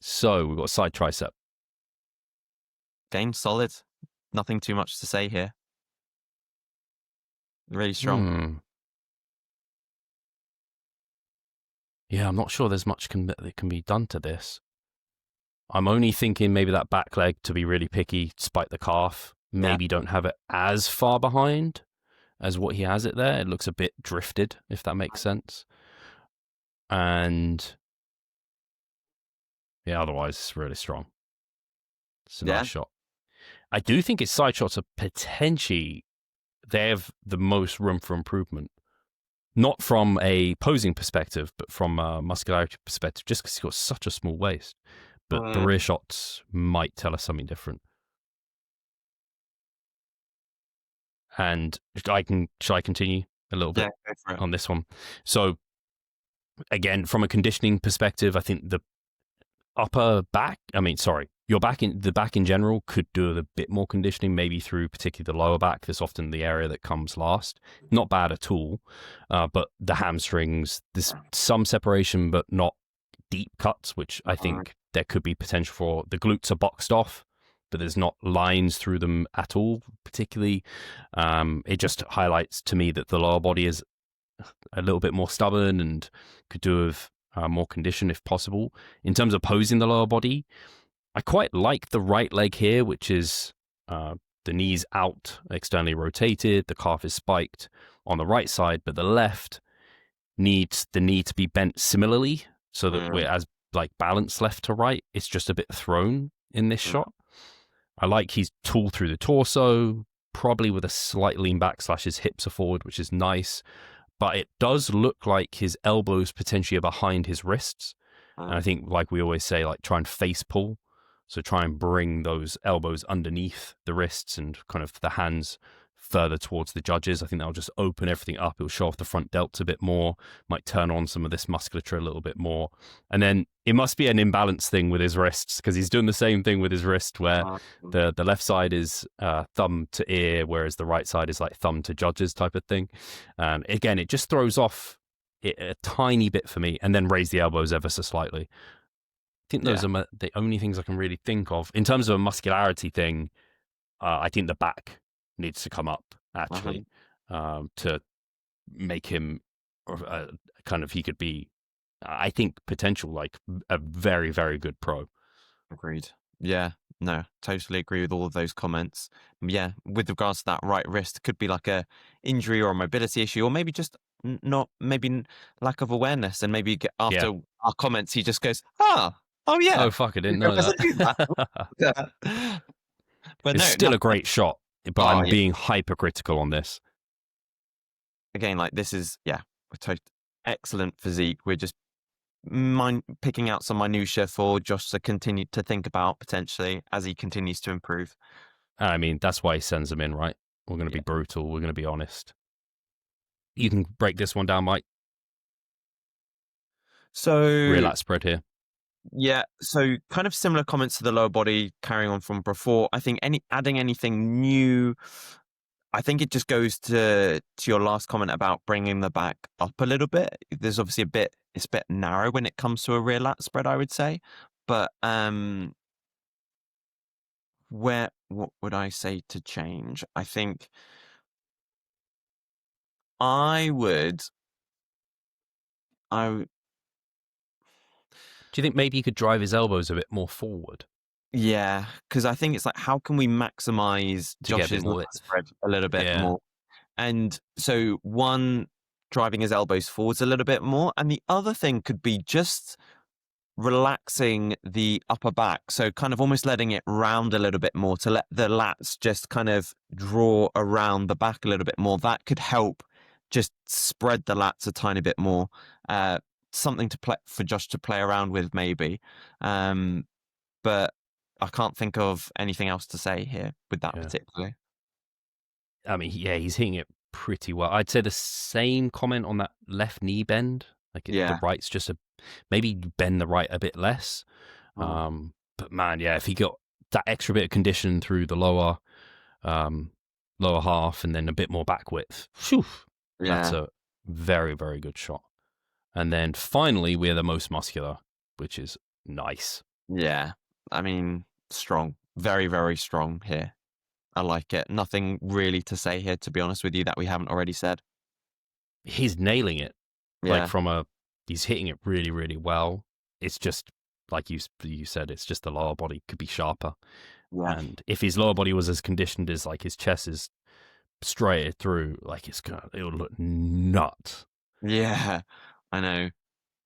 So we've got a side tricep.
Game solid. Nothing too much to say here. Really strong.
Yeah, I'm not sure there's much that can be done to this. I'm only thinking maybe that back leg, to be really picky, spike the calf. Maybe don't have it as far behind as what he has it there. It looks a bit drifted, if that makes sense. And yeah, otherwise it's really strong. It's a nice shot. I do think his side shots are potentially, they have the most room for improvement. Not from a posing perspective, but from a muscularity perspective, just because he's got such a small waist. But the rear shots might tell us something different. And shall I continue a little bit on this one? So again, from a conditioning perspective, I think the your back in general could do a bit more conditioning, maybe through particularly the lower back. That's often the area that comes last. Not bad at all, but the hamstrings, there's some separation, but not deep cuts, which I think there could be potential for. The glutes are boxed off, but there's not lines through them at all, particularly. It just highlights to me that the lower body is a little bit more stubborn and could do with more condition if possible. In terms of posing the lower body, I quite like the right leg here, which is the knees out, externally rotated, the calf is spiked on the right side, but the left needs the knee to be bent similarly so that we're as like balanced left to right. It's just a bit thrown in this shot. I like he's tall through the torso, probably with a slight lean back / his hips are forward, which is nice. But it does look like his elbows potentially are behind his wrists. And I think, like we always say, like try and face pull. So try and bring those elbows underneath the wrists and kind of the hands further towards the judges. I think that'll just open everything up. It'll show off the front delts a bit more, might turn on some of this musculature a little bit more. And then it must be an imbalance thing with his wrists, because he's doing the same thing with his wrist where the left side is thumb to ear, whereas the right side is like thumb to judges type of thing. Again, it just throws off it a tiny bit for me, and then raise the elbows ever so slightly. I think those are the only things I can really think of. In terms of a muscularity thing, I think the back needs to come up, actually, to make him kind of, he could be, I think, potential, like a very, very good pro.
Agreed. Yeah, no, totally agree with all of those comments. Yeah, with regards to that right wrist, could be like a injury or a mobility issue, or maybe just maybe lack of awareness. And maybe after our comments, he just goes, oh yeah.
Oh, fuck, I didn't know that. But it's still a great shot, but I'm being hypercritical on this.
Again, like this is, excellent physique. We're just picking out some minutiae for Josh to continue to think about potentially as he continues to improve.
I mean, that's why he sends them in, right? We're going to be brutal. We're going to be honest. You can break this one down, Mike.
So
rear lat spread here.
Yeah, so kind of similar comments to the lower body, carrying on from before. I think adding anything new, I think it just goes to your last comment about bringing the back up a little bit. There's obviously it's a bit narrow when it comes to a rear lat spread, I would say. But what would I say to change? I think I would. I
Do you think maybe he could drive his elbows a bit more forward
Yeah, because I think it's like, how can we maximize
to get a bit
Josh's
more
lat
width?
spread a little bit
Yeah,
more? And so one, driving his elbows forwards a little bit more, and the other thing could be just relaxing the upper back. So kind of almost letting it round a little bit more to let the lats just kind of draw around the back a little bit more. That could help just spread the lats a tiny bit more. Uh, Something to play for Josh to play around with, maybe. But I can't think of anything else to say here with that
yeah.
particularly.
I mean, yeah, he's hitting it pretty well. I'd say the same comment on that left knee bend. The
Yeah.
right's just maybe bend the right a bit less.
Mm.
But man, yeah, if he got that extra bit of condition through the lower half and then a bit more back width, whew, that's
Yeah.
a very, very good shot. And then finally, we're the most muscular, which is nice.
Yeah. I mean, strong. Very, very strong here. I like it. Nothing really to say here, to be honest with you, that we haven't already said.
He's nailing it.
Yeah.
He's hitting it really, really well. It's just like you said, it's just the lower body could be sharper.
Yeah.
And if his lower body was as conditioned as like his chest is straight through, like it'll look nuts.
Yeah. I know.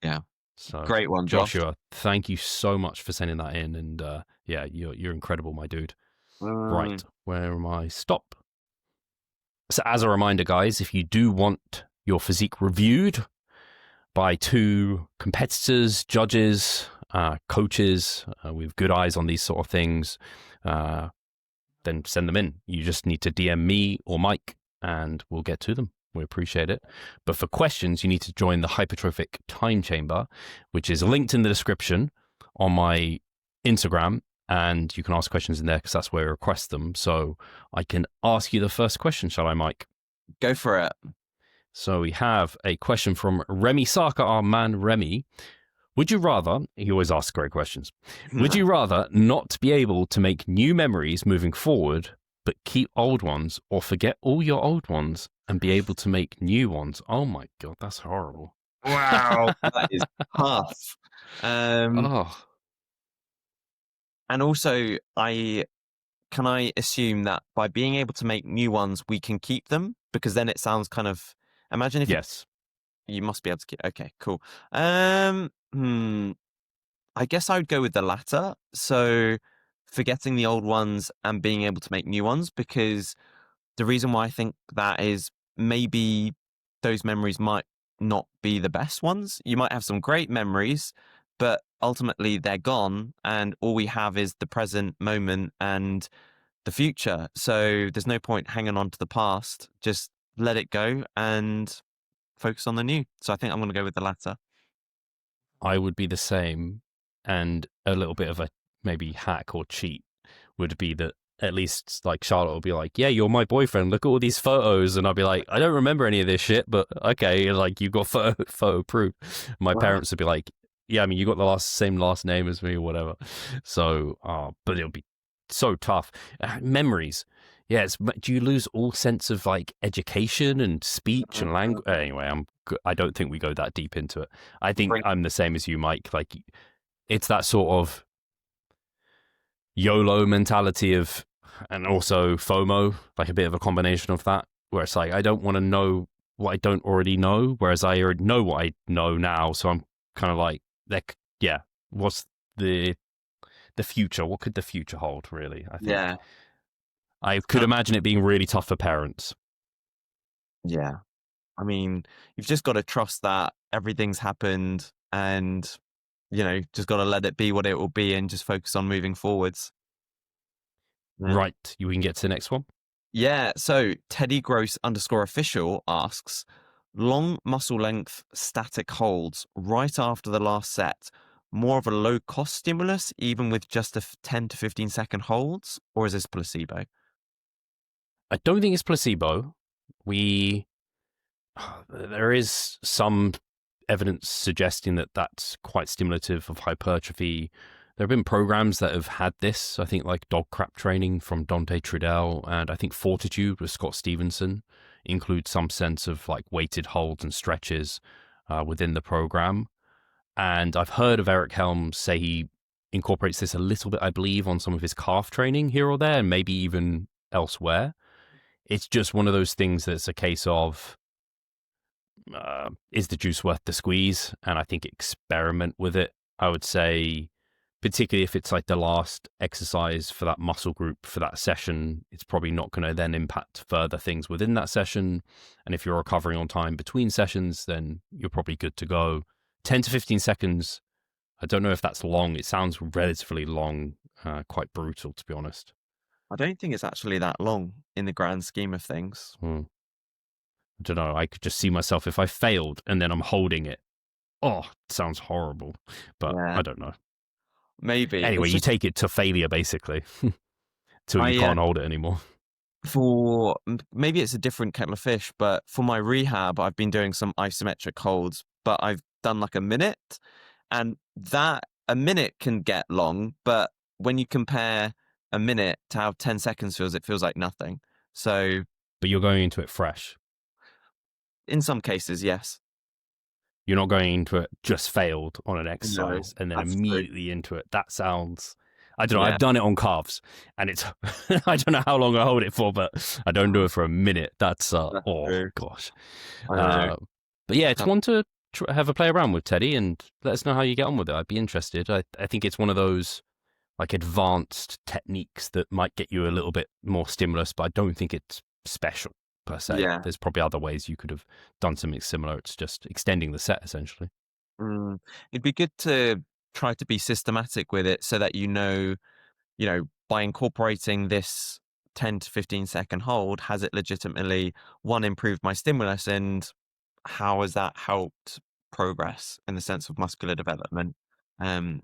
Yeah.
So
Great one, Josh.
Joshua, thank you so much for sending that in. And yeah, you're incredible, my dude. Right, where am I? Stop. So as a reminder, guys, if you do want your physique reviewed by two competitors, judges, coaches with good eyes on these sort of things, then send them in. You just need to DM me or Mike and we'll get to them. We appreciate it. But for questions, you need to join the Hypertrophic Time Chamber, which is linked in the description on my Instagram. And you can ask questions in there because that's where I request them. So I can ask you the first question, shall I, Mike?
Go for it.
So we have a question from Remy Saka, our man Remy. Would you rather, he always asks great questions, would you rather not be able to make new memories moving forward, but keep old ones, or forget all your old ones and be able to make new ones? Oh my God, that's horrible.
Wow. That is tough.
Oh,
And also, can I assume that by being able to make new ones, we can keep them? Because then it sounds kind of, imagine if
yes.
you must be able to keep. Okay, cool. I guess I would go with the latter. So forgetting the old ones and being able to make new ones, because the reason why I think that is maybe those memories might not be the best ones. You might have some great memories, but ultimately they're gone, and all we have is the present moment and the future. So there's no point hanging on to the past. Just let it go and focus on the new. So I think I'm going to go with the latter.
I would be the same. And a little bit of a maybe hack or cheat would be that at least like Charlotte will be like, yeah, you're my boyfriend. Look at all these photos. And I'll be like, I don't remember any of this shit, but okay. Like you've got photo proof. My
Right.
parents would be like, yeah, I mean, you got the same last name as me or whatever. So, but it'll be so tough. Memories. Yeah. Do you lose all sense of like education and speech and language? Anyway, I don't think we go that deep into it. I think
Bring-
I'm the same as you, Mike. Like it's that sort of YOLO mentality of, and also FOMO, like a bit of a combination of that, where it's like, I don't want to know what I don't already know, whereas I already know what I know now. So I'm kind of like, yeah, what's the future? What could the future hold, really? I think
Yeah.
I could imagine it being really tough for parents.
Yeah. I mean, you've just got to trust that everything's happened and, just got to let it be what it will be and just focus on moving forwards. Yeah.
Right. We can get to the next one.
Yeah. So Teddy Gross _official asks, long muscle length static holds right after the last set, more of a low cost stimulus, even with just a 10 to 15-second holds, or is this placebo?
I don't think it's placebo. There is some evidence suggesting that that's quite stimulative of hypertrophy. there have been programs that have had this. I think like dog crap training from Dante Trudell, and I think Fortitude with Scott Stevenson includes some sense of like weighted holds and stretches within the program. And I've heard of Eric Helms say he incorporates this a little bit, I believe, on some of his calf training here or there, and maybe even elsewhere. It's just one of those things that's a case of, is the juice worth the squeeze? And I think experiment with it. I would say, particularly if it's like the last exercise for that muscle group for that session, it's probably not going to then impact further things within that session. And if you're recovering on time between sessions, then you're probably good to go. 10 to 15 seconds, I don't know if that's long. It sounds relatively long, quite brutal, to be honest.
I don't think it's actually that long in the grand scheme of things.
I don't know. I could just see myself if I failed and then I'm holding it. Oh, it sounds horrible, but
Yeah.
I don't know.
Maybe.
Anyway, you take it to failure, basically, till you can't hold it anymore.
Maybe it's a different kettle of fish, but for my rehab, I've been doing some isometric holds, but I've done like a minute, and that a minute can get long, but when you compare a minute to how 10 seconds feels, it feels like nothing. So,
but you're going into it fresh.
In some cases, yes.
You're not going into it just failed on an exercise and then immediately into it. That sounds, I don't know. Yeah. I've done it on calves, and it's I don't know how long I hold it for, but I don't do it for a minute. That's oh gosh. But yeah, it's one to have a play around with, Teddy, and let us know how you get on with it. I'd be interested. I think it's one of those like advanced techniques that might get you a little bit more stimulus, but I don't think it's special per se. Yeah. There's probably other ways you could have done something similar. It's just extending the set, essentially.
It'd be good to try to be systematic with it so that you know, by incorporating this 10 to 15 second hold, has it legitimately, one, improved my stimulus, and how has that helped progress in the sense of muscular development?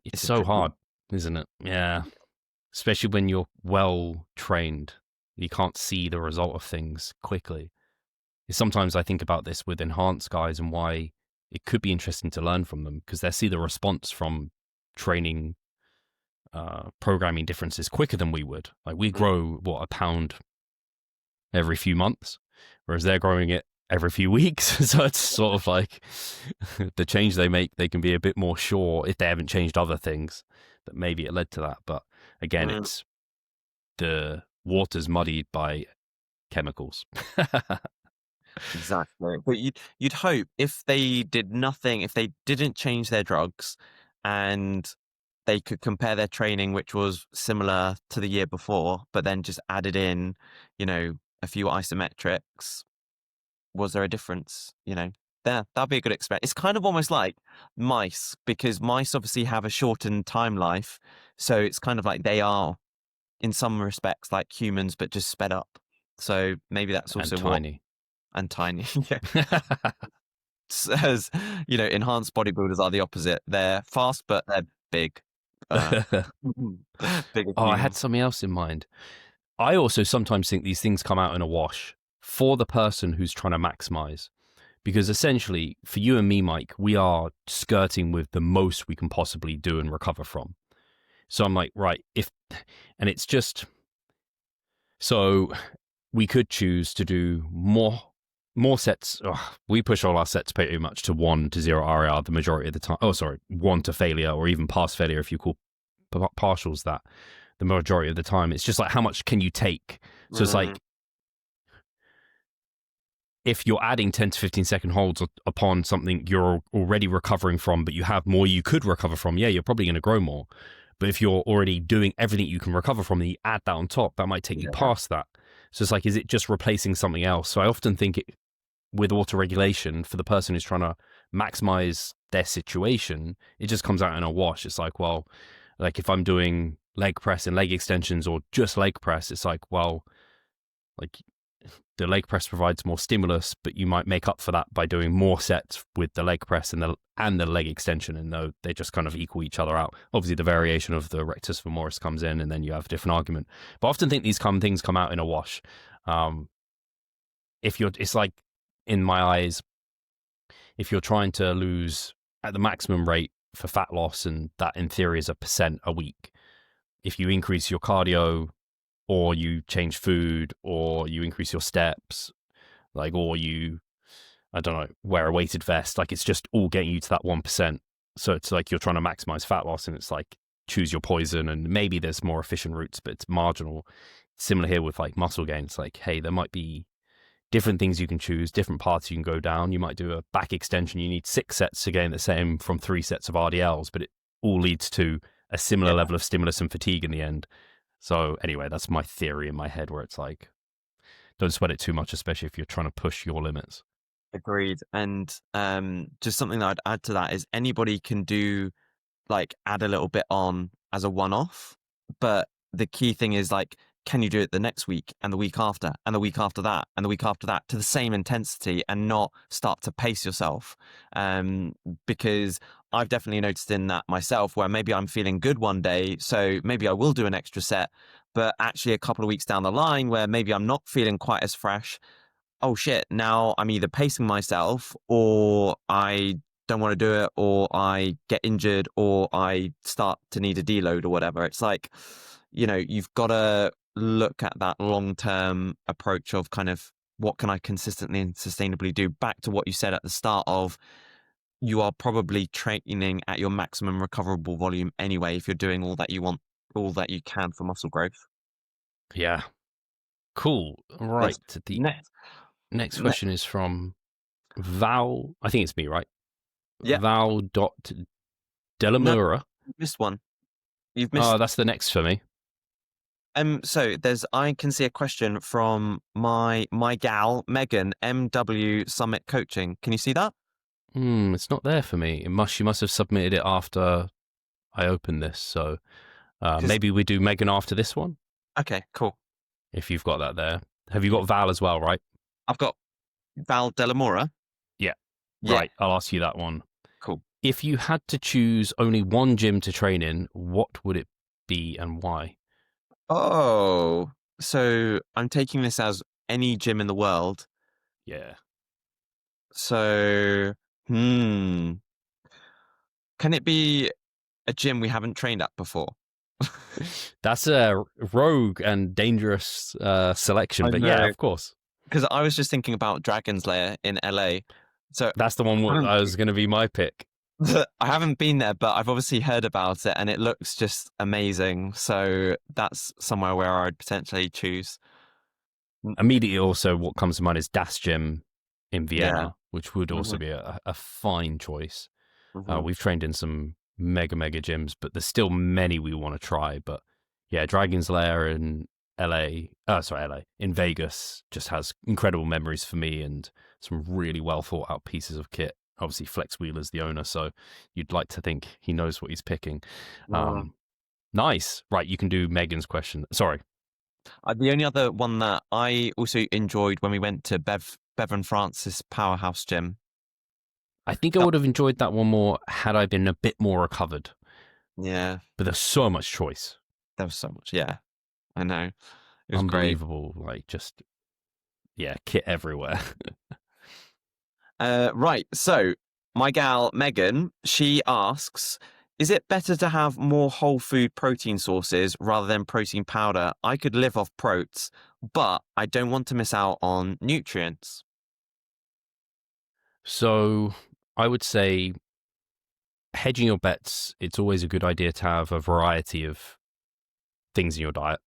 It's so hard, isn't it? Yeah. Especially when you're well trained. You can't see the result of things quickly. Sometimes I think about this with enhanced guys and why it could be interesting to learn from them, because they see the response from training, programming differences quicker than we would. Like we grow, a pound every few months, whereas they're growing it every few weeks. So it's sort of like the change they make, they can be a bit more sure if they haven't changed other things that maybe it led to that. But again, it's the water's muddied by chemicals.
Exactly. But you'd hope if they did nothing, if they didn't change their drugs and they could compare their training, which was similar to the year before, but then just added in, a few isometrics, was there a difference? That'd be a good experiment. It's kind of almost like mice, because mice obviously have a shortened time life. So it's kind of like they are, in some respects, like humans, but just sped up. So maybe that's also
tiny.
And tiny. Yeah. As enhanced bodybuilders are the opposite. They're fast, but they're big.
I had something else in mind. I also sometimes think these things come out in a wash for the person who's trying to maximize, because essentially for you and me, Mike, we are skirting with the most we can possibly do and recover from. So I'm like, right, and it's just, so we could choose to do more sets. We push all our sets pretty much to 1 to 0 RAR the majority of the time. 1 to failure, or even past failure if you call partials that. The majority of the time, it's just like, how much can you take? So it's like, if you're adding 10 to 15 second holds upon something you're already recovering from, but you have more you could recover from, yeah, you're probably going to grow more. But if you're already doing everything you can recover from, and you add that on top, that might take you past that. So it's like, is it just replacing something else? So I often think with auto-regulation, for the person who's trying to maximize their situation, it just comes out in a wash. It's like, well, like if I'm doing leg press and leg extensions, or just leg press, it's like, well, like the leg press provides more stimulus, but you might make up for that by doing more sets with the leg press and the leg extension, and they just kind of equal each other out. Obviously, the variation of the rectus femoris comes in, and then you have a different argument. But I often think these things come out in a wash. It's like, in my eyes, if you're trying to lose at the maximum rate for fat loss, and that in theory is 1% a week. If you increase your cardio, or you change food, or you increase your steps, like, or you, I don't know, wear a weighted vest, like it's just all getting you to that 1%. So it's like you're trying to maximize fat loss, and it's like choose your poison, and maybe there's more efficient routes, but it's marginal. Similar here with like muscle gain. It's like, hey, there might be different things you can choose, different paths you can go down. You might do a back extension. You need 6 sets to gain the same from 3 sets of RDLs, but it all leads to a similar level of stimulus and fatigue in the end. So anyway, that's my theory in my head, where it's like, don't sweat it too much, especially if you're trying to push your limits.
Agreed. And just something that I'd add to that is anybody can do, like, add a little bit on as a one-off, but the key thing is, like, can you do it the next week and the week after and the week after that and the week after that to the same intensity, and not start to pace yourself? Because I've definitely noticed in that myself, where maybe I'm feeling good one day, so maybe I will do an extra set, but actually a couple of weeks down the line where maybe I'm not feeling quite as fresh, oh shit, now I'm either pacing myself, or I don't want to do it, or I get injured, or I start to need a deload or whatever. It's like, you've got to look at that long-term approach of kind of, what can I consistently and sustainably do? Back to what you said at the start of, you are probably training at your maximum recoverable volume anyway, if you're doing all that you want, all that you can for muscle growth.
Yeah. Cool. Right. The
Next.
next question is from Val. I think it's me, right?
Yeah.
Val.Delamura.
No, you missed one. You've missed.
Oh, that's the next for me.
So I can see a question from my gal Megan, MW Summit Coaching. Can you see that?
It's not there for me. She must have submitted it after I opened this. So maybe we do Megan after this one.
Okay, cool.
If you've got that there. Have you got Val as well, right?
I've got Val Delamora.
Yeah. Right. I'll ask you that one.
Cool.
If you had to choose only one gym to train in, what would it be and why?
Oh, so I'm taking this as any gym in the world.
Yeah.
So, can it be a gym we haven't trained at before?
That's a rogue and dangerous selection, but yeah, of course.
Because I was just thinking about Dragon's Lair in LA. So
that's the one I was going to be my pick.
I haven't been there, but I've obviously heard about it, and it looks just amazing. So that's somewhere where I'd potentially choose.
Immediately, also, what comes to mind is Das Gym in Vienna, which would also be a fine choice. We've trained in some mega gyms, but there's still many we want to try. But yeah, Dragon's Lair in in Vegas just has incredible memories for me, and some really well thought out pieces of kit. Obviously, Flex Wheeler's the owner, so you'd like to think he knows what he's picking. Nice. Right, you can do Megan's question. Sorry.
The only other one that I also enjoyed when we went to Bevan Francis Powerhouse Gym.
I think I would have enjoyed that one more had I been a bit more recovered.
Yeah.
But there's so much choice.
There was so much, yeah. I know. It was
unbelievable.
Great.
Like, just, kit everywhere.
Right, so my gal Megan, she asks, is it better to have more whole food protein sources rather than protein powder? I could live off proteins, but I don't want to miss out on nutrients.
So I would say, hedging your bets, it's always a good idea to have a variety of things in your diet.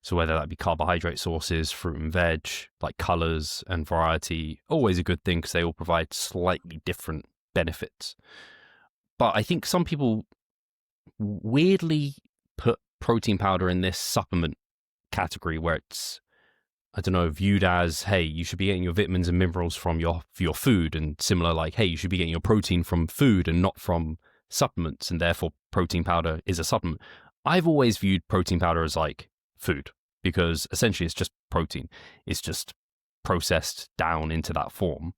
So whether that be carbohydrate sources, fruit and veg, like colors and variety, always a good thing because they all provide slightly different benefits. But I think some people weirdly put protein powder in this supplement category where it's, I don't know, viewed as, hey, you should be getting your vitamins and minerals from your food, and similar, like, hey, you should be getting your protein from food and not from supplements, and therefore protein powder is a supplement. I've always viewed protein powder as like food, because essentially it's just protein. It's just processed down into that form.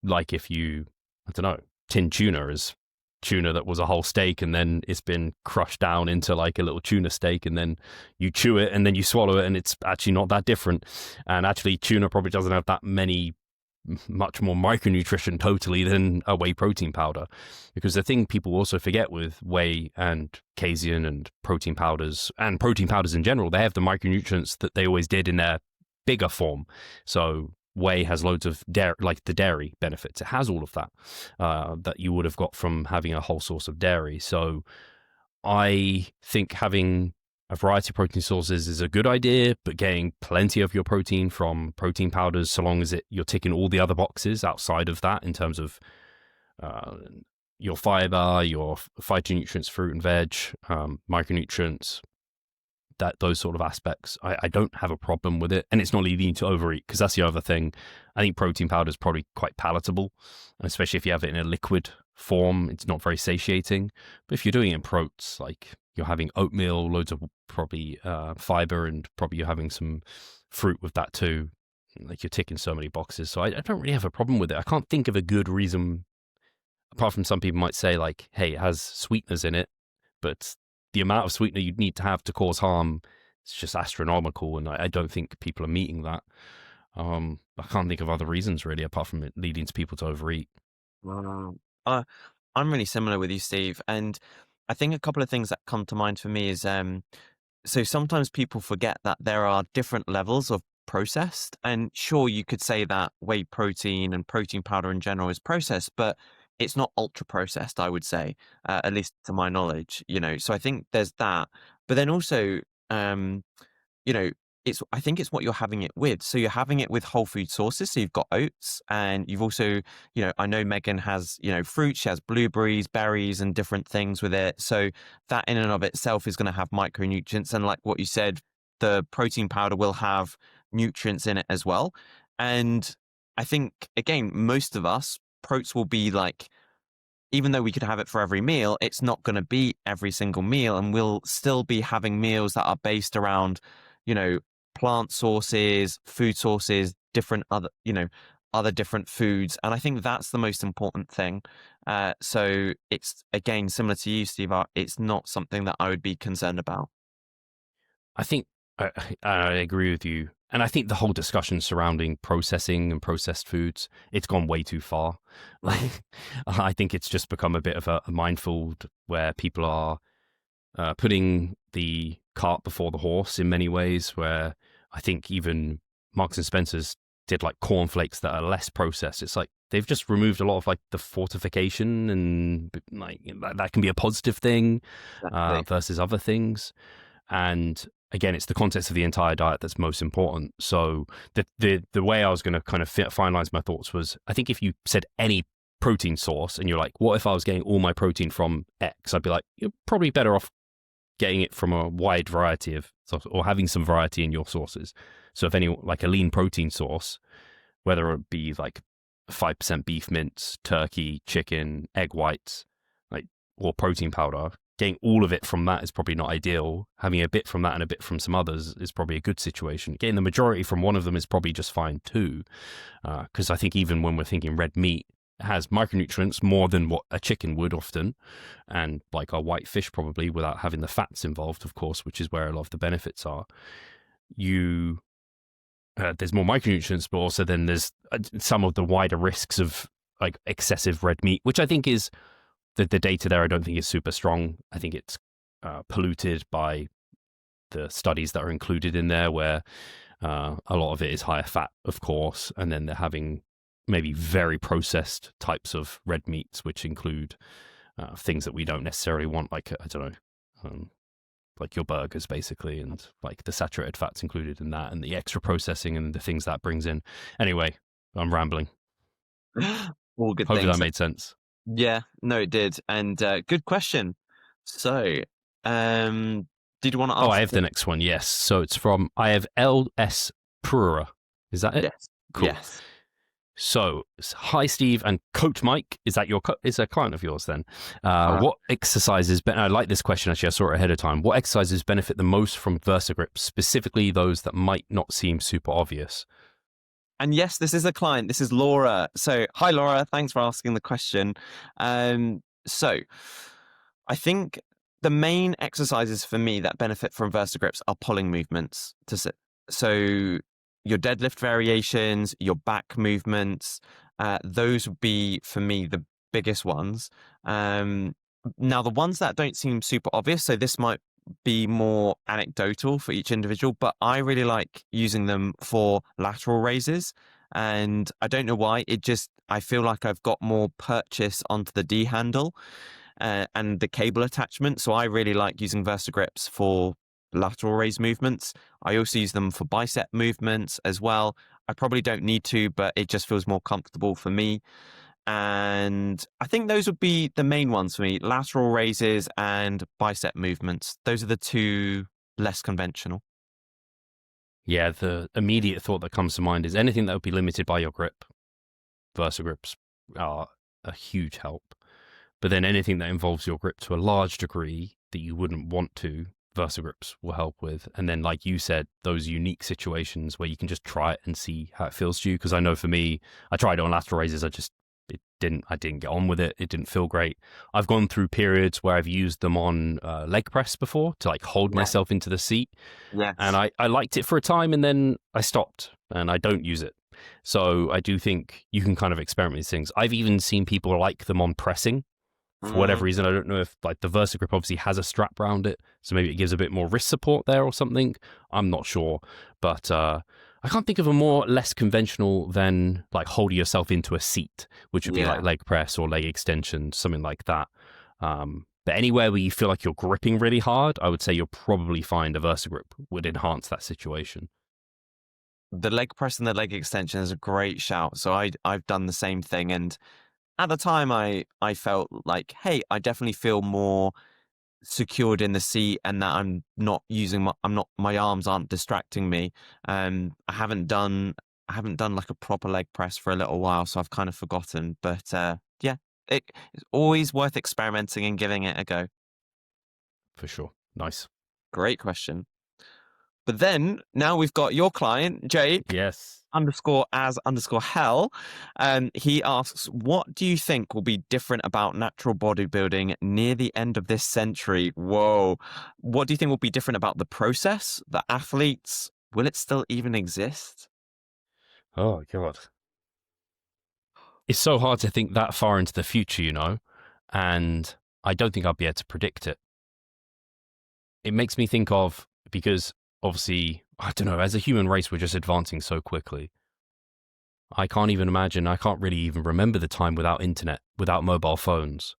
Like if you, I don't know, tin tuna is tuna that was a whole steak, and then it's been crushed down into like a little tuna steak, and then you chew it and then you swallow it, and it's actually not that different. And actually tuna probably doesn't have that many much more micronutrition totally than a whey protein powder. Because the thing people also forget with whey and casein and protein powders in general, they have the micronutrients that they always did in their bigger form. So whey has loads of dairy, like the dairy benefits. It has all of that that you would have got from having a whole source of dairy. So I think having a variety of protein sources is a good idea, but getting plenty of your protein from protein powders, so long as you're ticking all the other boxes outside of that in terms of your fiber, your phytonutrients, fruit and veg, micronutrients, those sort of aspects, I don't have a problem with it. And it's not leading you to overeat, because that's the other thing. I think protein powder is probably quite palatable, and especially if you have it in a liquid form, it's not very satiating. But if you're doing it in protes, like you're having oatmeal, loads of probably fiber, and probably you're having some fruit with that too, like you're ticking so many boxes. So I don't really have a problem with it. I can't think of a good reason, apart from some people might say like, hey, it has sweeteners in it, but the amount of sweetener you'd need to have to cause harm is just astronomical, and I don't think people are meeting that. I can't think of other reasons really, apart from it leading to people to overeat.
Wow. I'm really similar with you, Steve. And I think a couple of things that come to mind for me is so sometimes people forget that there are different levels of processed. And sure, you could say that whey protein and protein powder in general is processed, but it's not ultra processed, I would say, at least to my knowledge, So I think there's that. But then also, you know, I think it's what you're having it with. So you're having it with whole food sources. So you've got oats, and you've also, I know Megan has, fruit. She has blueberries, berries, and different things with it. So that in and of itself is going to have micronutrients. And like what you said, the protein powder will have nutrients in it as well. And I think, again, most of us, proteins will be like, even though we could have it for every meal, it's not going to be every single meal. And we'll still be having meals that are based around, you know, plant sources, food sources, different other different foods. And I think that's the most important thing. So it's, again, similar to you, Steve, it's not something that I would be concerned about.
I think I agree with you. And I think the whole discussion surrounding processing and processed foods, it's gone way too far. Like, I think it's just become a bit of a minefield where people are putting the cart before the horse in many ways, where I think even Marks and Spencer's did like cornflakes that are less processed. It's like they've just removed a lot of like the fortification, and like that can be a positive thing versus other things. And again, it's the context of the entire diet that's most important. So the way I was going to kind of finalize my thoughts was, I think if you said any protein source and you're like, what if I was getting all my protein from X? I'd be like, you're probably better off getting it from a wide variety of, or having some variety in your sources. So if any, like a lean protein source, whether it be like 5% beef mince, turkey, chicken, egg whites, like, or protein powder, getting all of it from that is probably not ideal. Having a bit from that and a bit from some others is probably a good situation. Getting the majority from one of them is probably just fine too. Because I think even when we're thinking red meat, it has micronutrients more than what a chicken would often. And like a white fish probably, without having the fats involved, of course, which is where a lot of the benefits are. There's more micronutrients, but also then there's some of the wider risks of like excessive red meat, which I think is the data there. I don't think is super strong. I think it's polluted by the studies that are included in there, where a lot of it is higher fat, of course, and then they're having maybe very processed types of red meats, which include things that we don't necessarily want, like, I don't know, like your burgers basically, and like the saturated fats included in that, and the extra processing and the things that brings in. Anyway, I'm rambling.
All good
Hopefully
things.
that made sense.
Yeah, no, it did. And good question. So, did you want to ask?
Oh, I have the next one. Yes. So it's from, I have LS Pura. Is that it?
Yes.
Cool.
Yes.
So, hi, Steve and Coach Mike. Is that is a client of yours then? What exercises, I like this question actually, I saw it ahead of time. What exercises benefit the most from VersaGrips, specifically those that might not seem super obvious?
And yes, this is a client. This is Laura. So, hi, Laura. Thanks for asking the question. So, I think the main exercises for me that benefit from VersaGrips are pulling movements. So, your deadlift variations, your back movements. Those would be for me the biggest ones. Now the ones that don't seem super obvious, so this might be more anecdotal for each individual, but I really like using them for lateral raises. And I don't know why, I feel like I've got more purchase onto the D handle and the cable attachment. So I really like using VersaGrips for lateral raise movements. I also use them for bicep movements as well. I probably don't need to, but it just feels more comfortable for me. And I think those would be the main ones for me: lateral raises and bicep movements. Those are the two less conventional.
Yeah, the immediate thought that comes to mind is anything that would be limited by your grip. VersaGrips are a huge help. But then anything that involves your grip to a large degree that you wouldn't want to, VersaGrips will help with. And then, like you said, those unique situations where you can just try it and see how it feels to you. Because I know for me, I tried it on lateral raises. I didn't get on with it. It didn't feel great. I've gone through periods where I've used them on leg press before to like hold myself into the seat.
Yes.
And I liked it for a time and then I stopped and I don't use it. So I do think you can kind of experiment with these things. I've even seen people like them on pressing. For whatever reason, I don't know if like the VersaGrip obviously has a strap around it, so maybe it gives a bit more wrist support there or something. I'm not sure, but I can't think of a more less conventional than like holding yourself into a seat, which would be like leg press or leg extension, something like that. But anywhere where you feel like you're gripping really hard, I would say you'll probably find a VersaGrip would enhance that situation.
The leg press and the leg extension is a great shout. So I've done the same thing, and at the time I felt like, hey, I definitely feel more secured in the seat, and that my arms aren't distracting me. I haven't done like a proper leg press for a little while, so I've kind of forgotten. But yeah, it's always worth experimenting and giving it a go.
For sure. Nice.
Great question. But then now we've got your client, Jake.
Yes.
_as_hell. He asks, what do you think will be different about natural bodybuilding near the end of this century? Whoa. What do you think will be different about the process, the athletes? Will it still even exist?
Oh, God. It's so hard to think that far into the future, you know, and I don't think I'll be able to predict it. It makes me think of, because obviously, I don't know, as a human race, we're just advancing so quickly. I can't even imagine, I can't really even remember the time without internet, without mobile phones.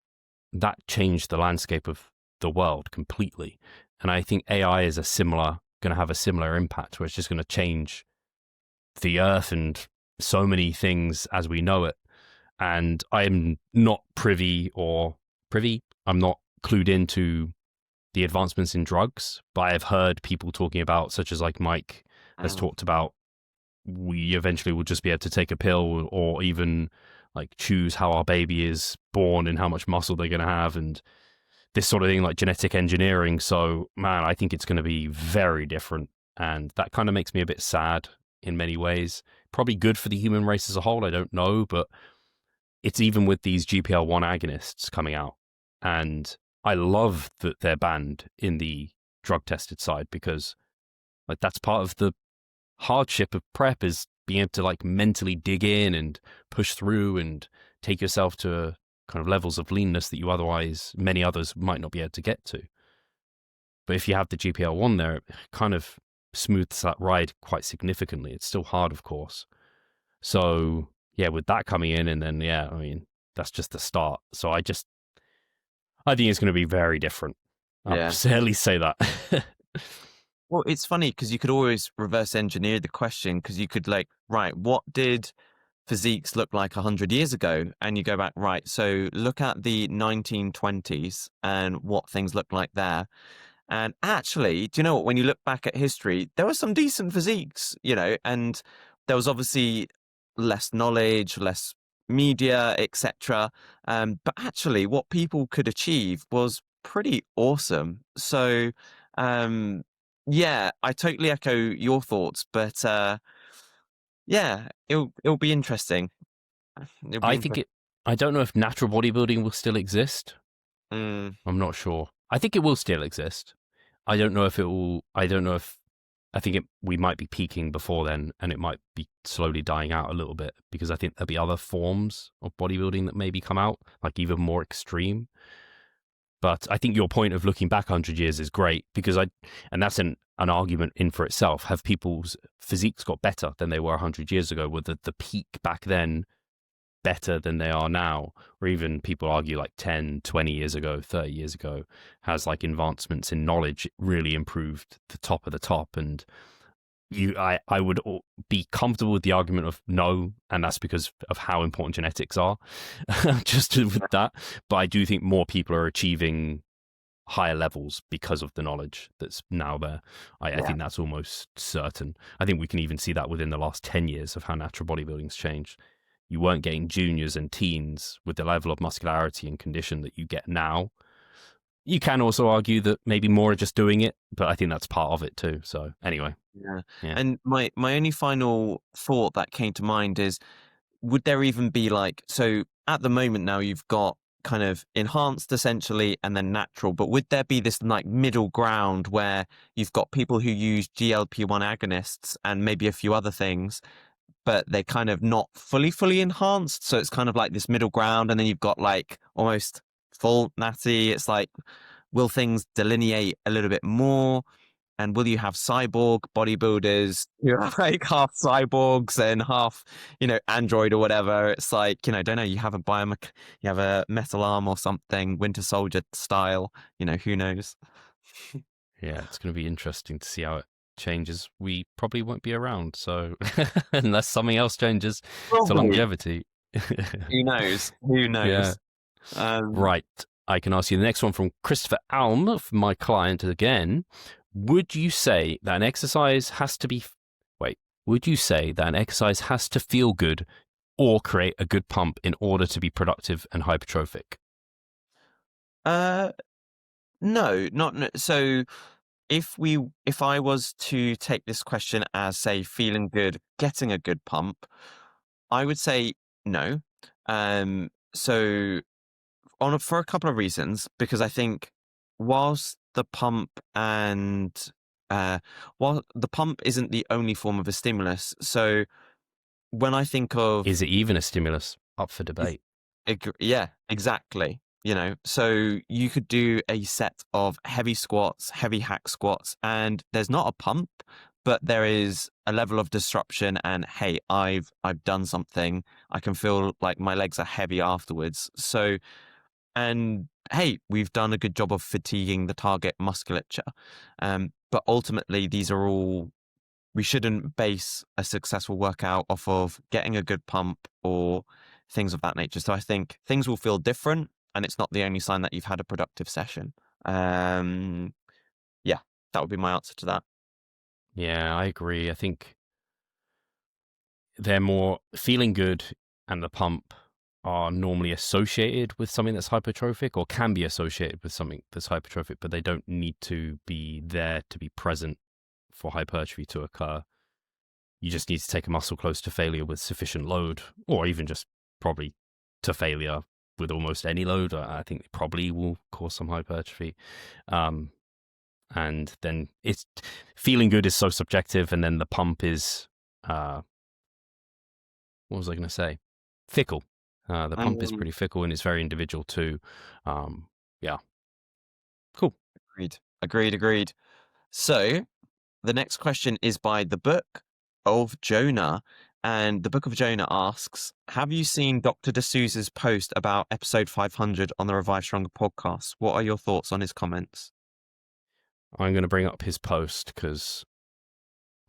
That changed the landscape of the world completely. And I think AI is going to have a similar impact, where it's just going to change the earth and so many things as we know it. And I'm not I'm not clued into the advancements in drugs, but I've heard people talking about, such as like Mike has talked about, we eventually will just be able to take a pill or even like choose how our baby is born and how much muscle they're going to have and this sort of thing, like genetic engineering. So man, I think it's going to be very different. And that kind of makes me a bit sad in many ways. Probably good for the human race as a whole, I don't know, but it's even with these GPL-1 agonists coming out. And I love that they're banned in the drug tested side, because like that's part of the hardship of prep, is being able to like mentally dig in and push through and take yourself to kind of levels of leanness that you otherwise, many others might not be able to get to. But if you have the GPL-1 there, it kind of smooths that ride quite significantly. It's still hard, of course. So yeah, with that coming in, and then, yeah, I mean, that's just the start. So I think it's going to be very different. I'll certainly say that.
Well, it's funny because you could always reverse engineer the question, because you could like, right, what did physiques look like 100 years ago? And you go back, right, so look at the 1920s and what things looked like there. And actually, do you know what? When you look back at history, there were some decent physiques, you know, and there was obviously less knowledge, less media, etc. But actually, what people could achieve was pretty awesome. So, yeah, I totally echo your thoughts. But yeah, it'll be interesting.
I don't know if natural bodybuilding will still exist.
Mm.
I'm not sure. I think it will still exist. I don't know if I think we might be peaking before then, and it might be slowly dying out a little bit, because I think there'll be other forms of bodybuilding that maybe come out, like even more extreme. But I think your point of looking back 100 years is great, because and that's an argument in for itself. Have people's physiques got better than they were 100 years ago? Were the peak back then better than they are now? Or even people argue like 10, 20 years ago, 30 years ago, has like advancements in knowledge really improved the top of the top? And I would be comfortable with the argument of no, and that's because of how important genetics are, just with that. But I do think more people are achieving higher levels because of the knowledge that's now there. I think that's almost certain. I think we can even see that within the last 10 years of how natural bodybuilding's changed. You weren't getting juniors and teens with the level of muscularity and condition that you get now. You can also argue that maybe more are just doing it, but I think that's part of it too. So anyway.
Yeah.
Yeah.
And my only final thought that came to mind is, would there even be like, so at the moment now you've got kind of enhanced essentially and then natural, but would there be this like middle ground where you've got people who use GLP-1 agonists and maybe a few other things, but they're kind of not fully enhanced? So it's kind of like this middle ground, and then you've got like almost full natty. It's like, will things delineate a little bit more? And will you have cyborg bodybuilders who are like half cyborgs and half, android or whatever? It's like, don't know. You have you have a metal arm or something, Winter Soldier style. Who knows?
Yeah, it's going to be interesting to see how it changes. We probably won't be around, so unless something else changes to longevity.
Who knows? Who knows?
Yeah. Right. I can ask you the next one from Christopher Alm, my client again. Would you say that an exercise has to feel good or create a good pump in order to be productive and hypertrophic?
No, so if I was to take this question as, say, feeling good, getting a good pump, I would say no. So for a couple of reasons, because I think whilst the pump while the pump isn't the only form of a stimulus, so when I think of,
is it even a stimulus? Up for debate.
Yeah, exactly. So you could do a set of heavy squats, heavy hack squats, and there's not a pump, but there is a level of disruption. And hey, I've done something. I can feel like my legs are heavy afterwards. So, and hey, we've done a good job of fatiguing the target musculature. But ultimately, we shouldn't base a successful workout off of getting a good pump or things of that nature. So I think things will feel different, and it's not the only sign that you've had a productive session. Yeah, that would be my answer to that.
Yeah, I agree. I think they're more feeling good, and the pump are normally associated with something that's hypertrophic, or can be associated with something that's hypertrophic, but they don't need to be there to be present for hypertrophy to occur. You just need to take a muscle close to failure with sufficient load, or even just probably to failure with almost any load. I think it probably will cause some hypertrophy. And then it's feeling good is so subjective, and then the pump is what was I going to say? Fickle. The pump is pretty fickle, and it's very individual too. Yeah. Cool.
Agreed. So the next question is by the Book of Jonah. And the Book of Jonah asks, have you seen Dr. D'Souza's post about episode 500 on the Revive Stronger podcast? What are your thoughts on his comments?
I'm going to bring up his post because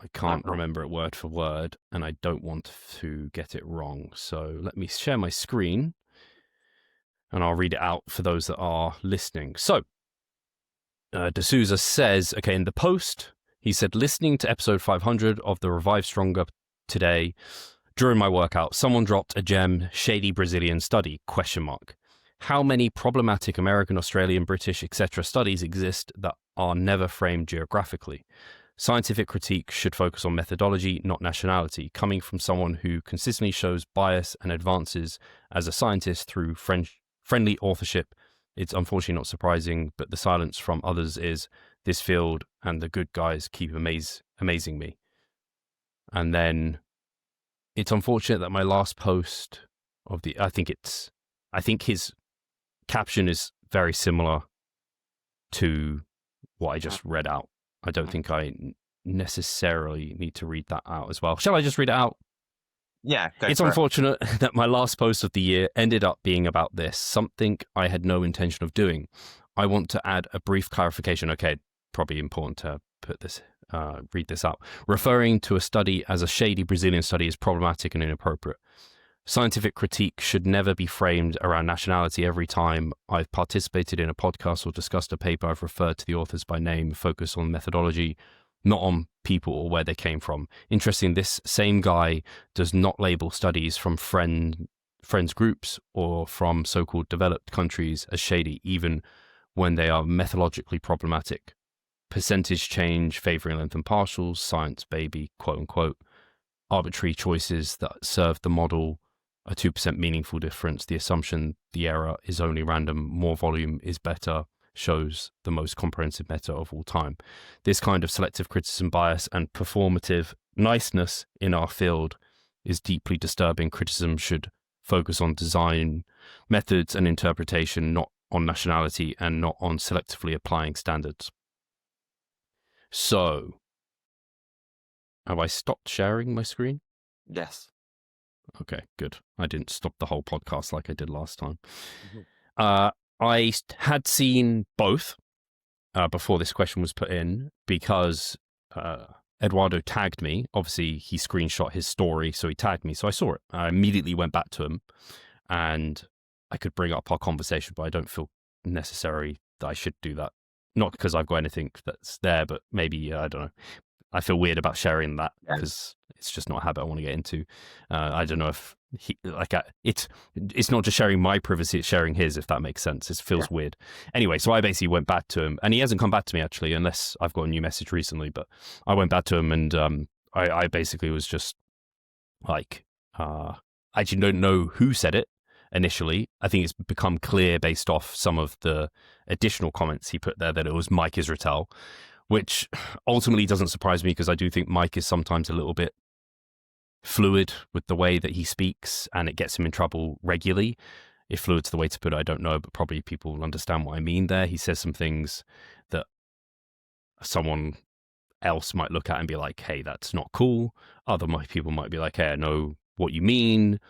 I can't remember it word for word, and I don't want to get it wrong. So let me share my screen, and I'll read it out for those that are listening. So D'Souza says, okay, in the post, he said, listening to episode 500 of the Revive Stronger today, during my workout, someone dropped a gem, shady Brazilian study, ? How many problematic American, Australian, British, etc. studies exist that are never framed geographically? Scientific critique should focus on methodology, not nationality, coming from someone who consistently shows bias and advances as a scientist through friendly authorship. It's unfortunately not surprising, but the silence from others is this field and the good guys keep amazing me. And then it's unfortunate that my last post of I think his caption is very similar to what I just read out. I don't think I necessarily need to read that out as well. Shall I just read it out?
Yeah,
it's unfortunate that my last post of the year ended up being about this, something I had no intention of doing. I want to add a brief clarification. Okay, probably important to read this out. Referring to a study as a shady Brazilian study is problematic and inappropriate. Scientific critique should never be framed around nationality. Every time I've participated in a podcast or discussed a paper, I've referred to the authors by name, focus on methodology, not on people or where they came from. Interesting, this same guy does not label studies from friends groups or from so-called developed countries as shady, even when they are methodologically problematic. Percentage change, favoring length and partials, science baby, quote unquote, arbitrary choices that serve the model, a 2% meaningful difference, the assumption the error is only random, more volume is better, shows the most comprehensive meta of all time. This kind of selective criticism bias and performative niceness in our field is deeply disturbing. Criticism should focus on design, methods and interpretation, not on nationality and not on selectively applying standards. So, have I stopped sharing my screen?
Yes.
Okay, good. I didn't stop the whole podcast like I did last time. I had seen both before this question was put in because Eduardo tagged me. Obviously, he screenshot his story, so he tagged me. So I saw it. I immediately went back to him and I could bring up our conversation, but I don't feel necessary that I should do that. Not because I've got anything that's there, but maybe, I don't know. I feel weird about sharing that because it's just not a habit I want to get into. I don't know if it's not just sharing my privacy, it's sharing his, if that makes sense. It feels weird. Anyway, so I basically went back to him and he hasn't come back to me actually, unless I've got a new message recently, but I went back to him and I basically was just like, I actually don't know who said it initially. I think it's become clear based off some of the additional comments he put there that it was Mike Israetel, which ultimately doesn't surprise me because I do think Mike is sometimes a little bit fluid with the way that he speaks and it gets him in trouble regularly. If fluid's the way to put it, I don't know, but probably people will understand what I mean there. He says some things that someone else might look at and be like, hey, that's not cool. Other people might be like, hey, I know what you mean,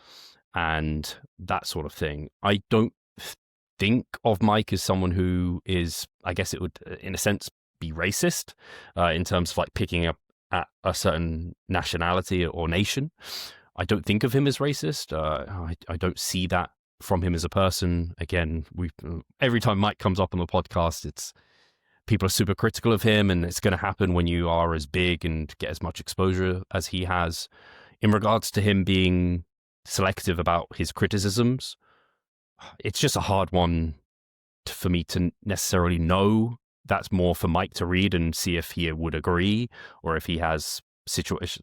and that sort of thing. I don't think of Mike as someone who is, I guess it would, in a sense, be racist in terms of like picking up at a certain nationality or nation. I don't think of him as racist. I don't see that from him as a person. Again, every time Mike comes up on the podcast, it's people are super critical of him, and it's going to happen when you are as big and get as much exposure as he has. In regards to him being selective about his criticisms, it's just a hard one for me to necessarily know. That's more for Mike to read and see if he would agree, or if he has situations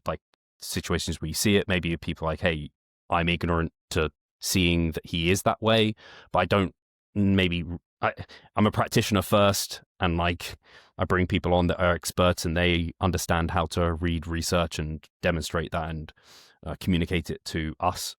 where you see it. Maybe people are like, hey, I'm ignorant to seeing that he is that way, but I don't. I'm a practitioner first, and like I bring people on that are experts and they understand how to read research and demonstrate that and communicate it to us,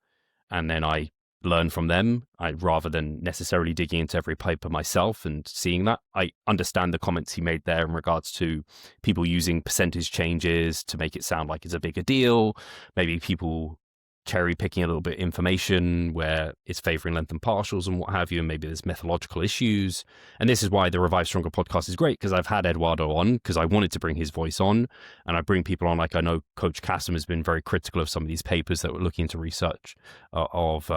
and then I learn from them. Rather than necessarily digging into every paper myself and seeing that, I understand the comments he made there in regards to people using percentage changes to make it sound like it's a bigger deal. Maybe people cherry picking a little bit information where it's favoring length and partials and what have you, and maybe there's methodological issues. And this is why the Revive Stronger podcast is great, because I've had Eduardo on because I wanted to bring his voice on, and I bring people on, like I know Coach Kassem has been very critical of some of these papers that were looking into research of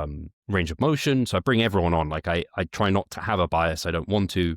range of motion. So I bring everyone on. Like I try not to have a bias. I don't want to.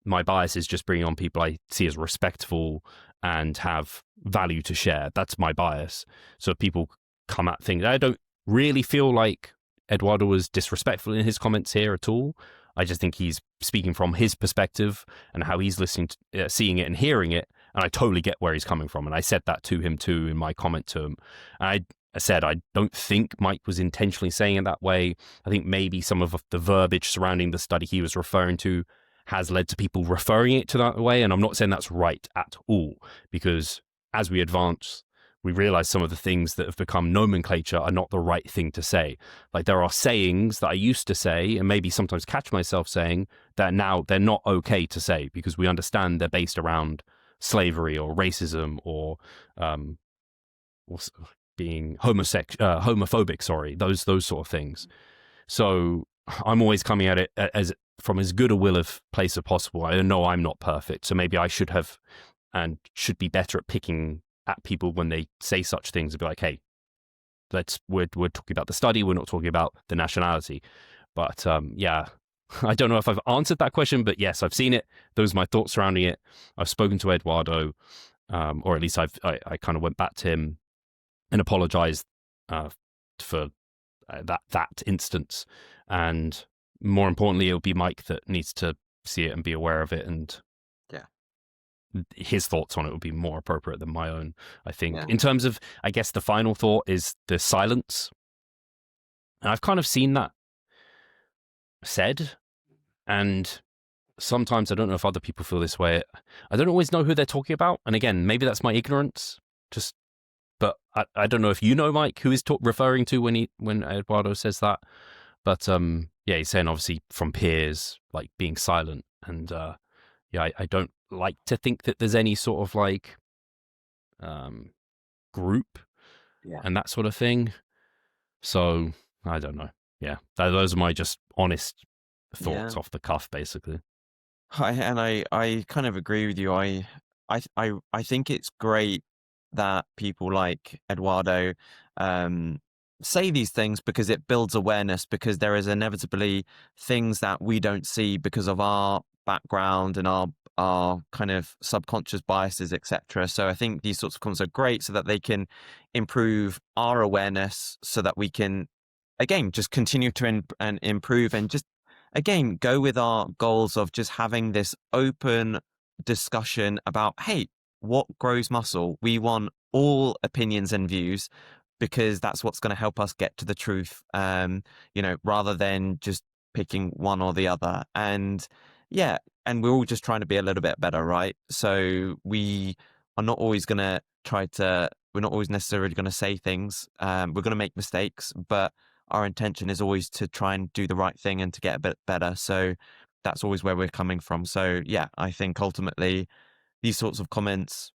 My bias is just bringing on people I see as respectful and have value to share. That's my bias. So if people come at things, I don't really feel like Eduardo was disrespectful in his comments here at all. I just think he's speaking from his perspective and how he's listening to, seeing it and hearing it, and I totally get where he's coming from. And I said that to him too in my comment to him. I said I don't think Mike was intentionally saying it that way. I think maybe some of the verbiage surrounding the study he was referring to has led to people referring it to that way, and I'm not saying that's right at all, because as we advance, we realize some of the things that have become nomenclature are not the right thing to say. Like there are sayings that I used to say and maybe sometimes catch myself saying that now they're not okay to say because we understand they're based around slavery or racism or being homophobic, sorry, those sort of things. So I'm always coming at it as from as good a will of place as possible. I know I'm not perfect, so maybe I should have and should be better at picking at people when they say such things and be like, hey, we're talking about the study, we're not talking about the nationality. But yeah, I don't know if I've answered that question, but yes, I've seen it. Those are my thoughts surrounding it. I've spoken to Eduardo, or at least I kind of went back to him and apologized for that instance. And more importantly, it'll be Mike that needs to see it and be aware of it, and his thoughts on it would be more appropriate than my own, I think.
Yeah.
In terms of, I guess the final thought is the silence. And I've kind of seen that said, and sometimes I don't know if other people feel this way. I don't always know who they're talking about. And again, maybe that's my ignorance. But I don't know if you know, Mike, who he's referring to when Eduardo says that. But yeah, he's saying obviously from peers, like being silent. And yeah, I don't like to think that there's any sort of like group and that sort of thing. So I don't know. Yeah, those are my just honest thoughts off the cuff, basically.
I kind of agree with you. I think it's great that people like Eduardo say these things because it builds awareness, because there is inevitably things that we don't see because of our background and our kind of subconscious biases, etc. So I think these sorts of comments are great so that they can improve our awareness so that we can, again, just continue to and improve and just, again, go with our goals of just having this open discussion about, hey, what grows muscle? We want all opinions and views because that's what's going to help us get to the truth, rather than just picking one or the other. And yeah, and we're all just trying to be a little bit better, right? So we are not always going to we're not always necessarily going to say things. We're going to make mistakes, but our intention is always to try and do the right thing and to get a bit better. So that's always where we're coming from. So yeah, I think ultimately these sorts of comments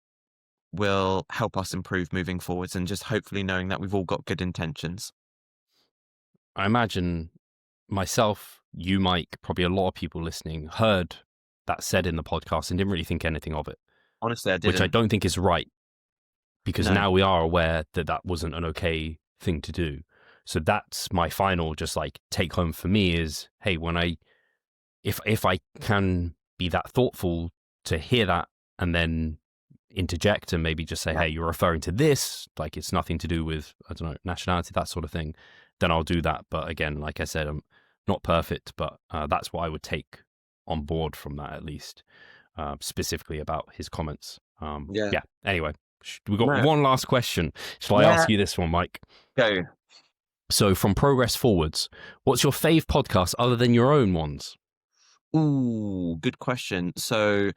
will help us improve moving forwards, and just hopefully knowing that we've all got good intentions.
I imagine myself, you, Mike, probably a lot of people listening heard that said in the podcast and didn't really think anything of it.
Honestly, I didn't.
Which I don't think is right, because
No.
now we are aware that that wasn't an okay thing to do. So that's my final just like take home for me is, hey, if I can be that thoughtful to hear that and then interject and maybe just say, hey, you're referring to this, like it's nothing to do with, I don't know, nationality, that sort of thing, then I'll do that. But again, like I said, I'm not perfect, but that's what I would take on board from that, at least, specifically about his comments. Yeah. Anyway, we've got one last question. Shall I ask you this one, Mike?
Go.
So from Progress Forwards, what's your fave podcast other than your own ones?
Ooh, good question. So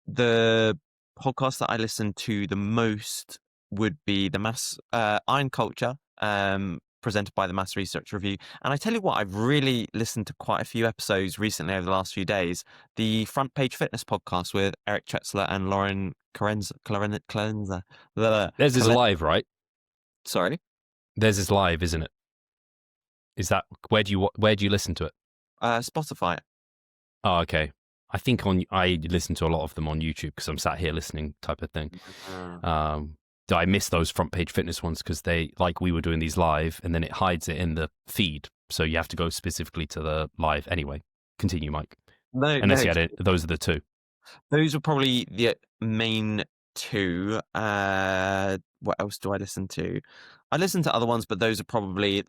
the podcast that I listen to the most would be the Iron Culture, presented by the Mass Research Review. And I tell you what, I've really listened to quite a few episodes recently over the last few days. The Front Page Fitness podcast with Eric Chetzler and Lauren Carenza.
Theirs is live, right?
Sorry?
Theirs is live, isn't it? Is that, where do you listen to it?
Spotify.
Oh, okay. I think I listen to a lot of them on YouTube because I'm sat here listening type of thing. I miss those Front Page Fitness ones because we were doing these live and then it hides it in the feed. So you have to go specifically to the live. Anyway, continue, Mike. Unless you had it, those are the two.
Those are probably the main two. What else do I listen to? I listen to other ones, but those are probably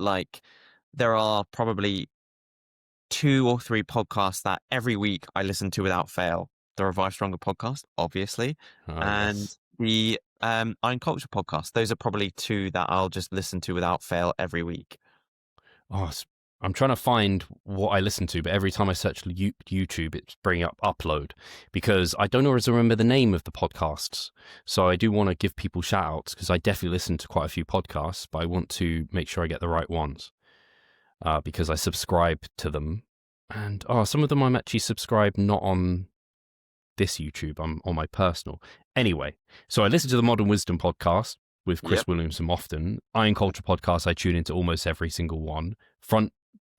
there are probably 2 or 3 podcasts that every week I listen to without fail. The Revive Stronger podcast, obviously, and the Iron Culture podcast. Those are probably 2 that I'll just listen to without fail every week.
Oh, I'm trying to find what I listen to, but every time I search YouTube, it's bringing up upload because I don't always remember the name of the podcasts. So I do want to give people shout outs because I definitely listen to quite a few podcasts, but I want to make sure I get the right ones because I subscribe to them. And some of them I'm actually subscribed not on this YouTube, I'm on my personal. Anyway, so I listen to the Modern Wisdom podcast with Chris Williamson often. Iron Culture podcast, I tune into almost every single one.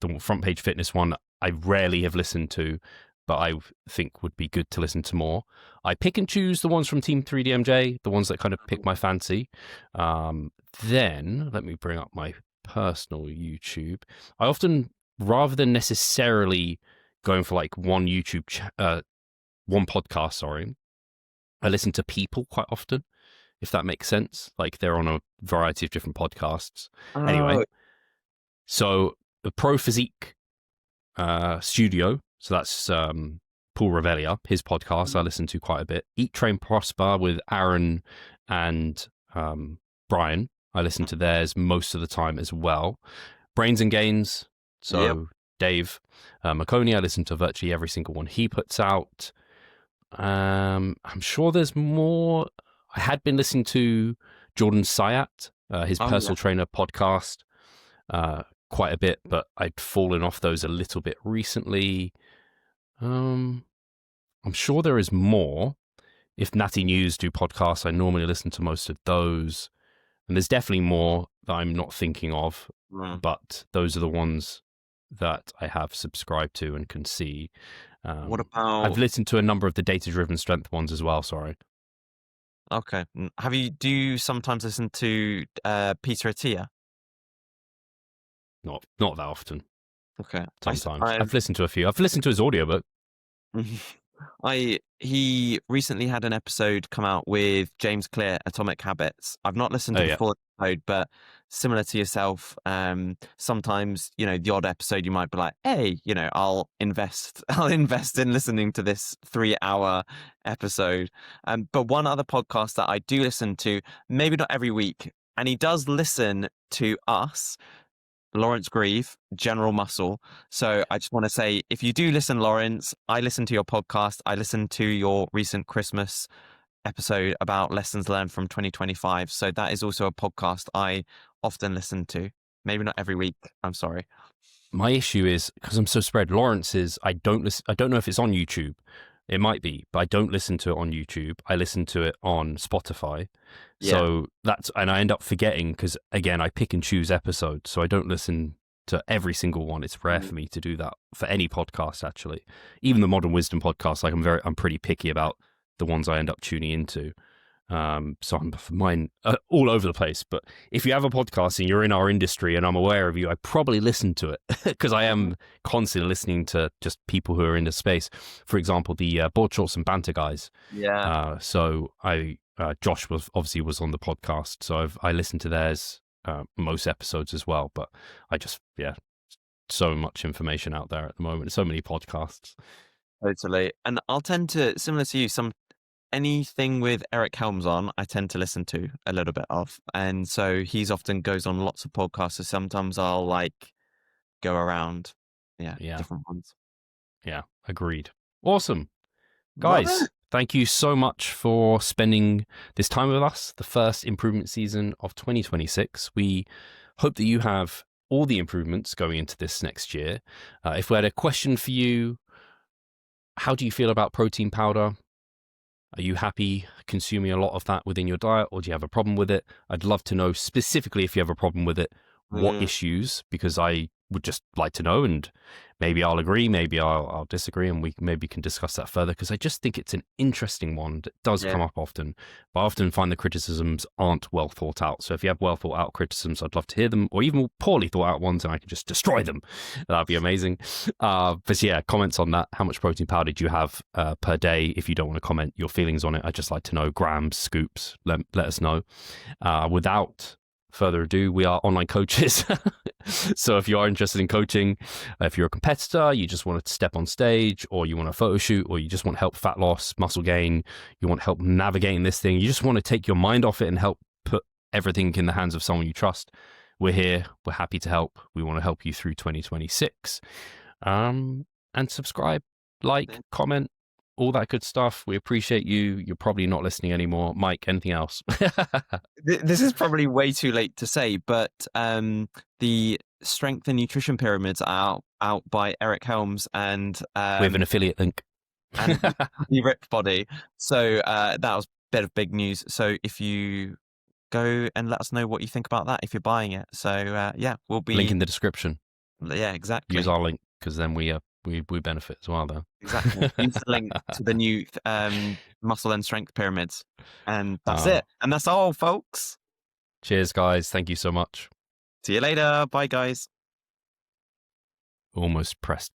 The Front Page Fitness one, I rarely have listened to, but I think would be good to listen to more. I pick and choose the ones from Team 3DMJ, the ones that kind of pick my fancy. Then, let me bring up my personal YouTube. I often, rather than necessarily going for like one podcast, I listen to people quite often, if that makes sense. Like they're on a variety of different podcasts. Anyway, so the Pro Physique Studio, so that's Paul Revelia, his podcast I listen to quite a bit. Eat, Train, Prosper with Aaron and Brian, I listen to theirs most of the time as well. Brains and Gains, so Dave Maconi, I listen to virtually every single one he puts out. I'm sure there's more. I had been listening to Jordan Sayat, his personal trainer podcast, quite a bit, but I'd fallen off those a little bit recently. I'm sure there is more. If Natty News do podcasts, I normally listen to most of those. And there's definitely more that I'm not thinking of, but those are the ones that I have subscribed to and can see.
What about...
I've listened to a number of the data-driven strength ones as well, sorry.
Okay. Do you sometimes listen to Peter Attia?
Not that often.
Okay.
Sometimes. I've listened to a few. I've listened to his audiobook.
He recently had an episode come out with James Clear, Atomic Habits. I've not listened to the full episode, but similar to yourself, sometimes, the odd episode you might be like, hey, I'll invest in listening to this 3-hour episode. But one other podcast that I do listen to, maybe not every week, and he does listen to us, Lawrence Grieve, General Muscle. So I just want to say, if you do listen, Lawrence, I listen to your podcast. I listened to your recent Christmas episode about lessons learned from 2025. So that is also a podcast I often listen to. Maybe not every week. I'm sorry.
My issue is because I'm so spread. Lawrence's, I don't know if it's on YouTube. It might be, but I don't listen to it on YouTube. I listen to it on Spotify. So and I end up forgetting because, again, I pick and choose episodes. So I don't listen to every single one. It's rare for me to do that for any podcast, actually. Even the Modern Wisdom podcast, like I'm pretty picky about the ones I end up tuning into. So I'm mine all over the place. But if you have a podcast and you're in our industry and I'm aware of you, I probably listen to it because I am constantly listening to just people who are in the space. For example, the Board Shorts and Banter guys. So Josh was on the podcast, so I listened to theirs most episodes as well. But I just so much information out there at the moment, so many podcasts.
Totally, and I'll tend to, similar to you, anything with Eric Helms on, I tend to listen to a little bit of, and so he's often goes on lots of podcasts. So sometimes I'll go around, different ones.
Yeah, agreed. Awesome, guys. Thank you so much for spending this time with us, the first improvement season of 2026. We hope that you have all the improvements going into this next year. If we had a question for you, how do you feel about protein powder? Are you happy consuming a lot of that within your diet, or do you have a problem with it? I'd love to know specifically if you have a problem with it, what issues, because I would just like to know, and maybe I'll agree, maybe I'll disagree, and we maybe can discuss that further, because I just think it's an interesting one that does come up often, but I often find the criticisms aren't well thought out. So if you have well thought out criticisms, I'd love to hear them, or even poorly thought out ones, and I can just destroy them. That'd be amazing. But yeah, comments on that. How much protein powder do you have per day? If you don't want to comment your feelings on it, I'd just like to know grams, scoops, let us know. Without further ado, we are online coaches. So if you are interested in coaching, if you're a competitor, you just want to step on stage, or you want a photo shoot, or you just want help fat loss, muscle gain, you want help navigating this thing, you just want to take your mind off it and help put everything in the hands of someone you trust, we're here. We're happy to help. We want to help you through 2026. And subscribe, like, comment, all that good stuff. We appreciate you. You're probably not listening anymore. Mike, anything else?
This is probably way too late to say, but the strength and nutrition pyramids are out by Eric Helms and
We have an affiliate link.
and the Ripped Body. So that was a bit of big news. So if you go and let us know what you think about that, if you're buying it. So yeah, we'll be
Link in the description.
Yeah, exactly.
Use our link, because then we benefit as well, though.
Exactly. Use the link to the new muscle and strength pyramids. And that's it. And that's all, folks.
Cheers, guys. Thank you so much.
See you later. Bye, guys.
Almost pressed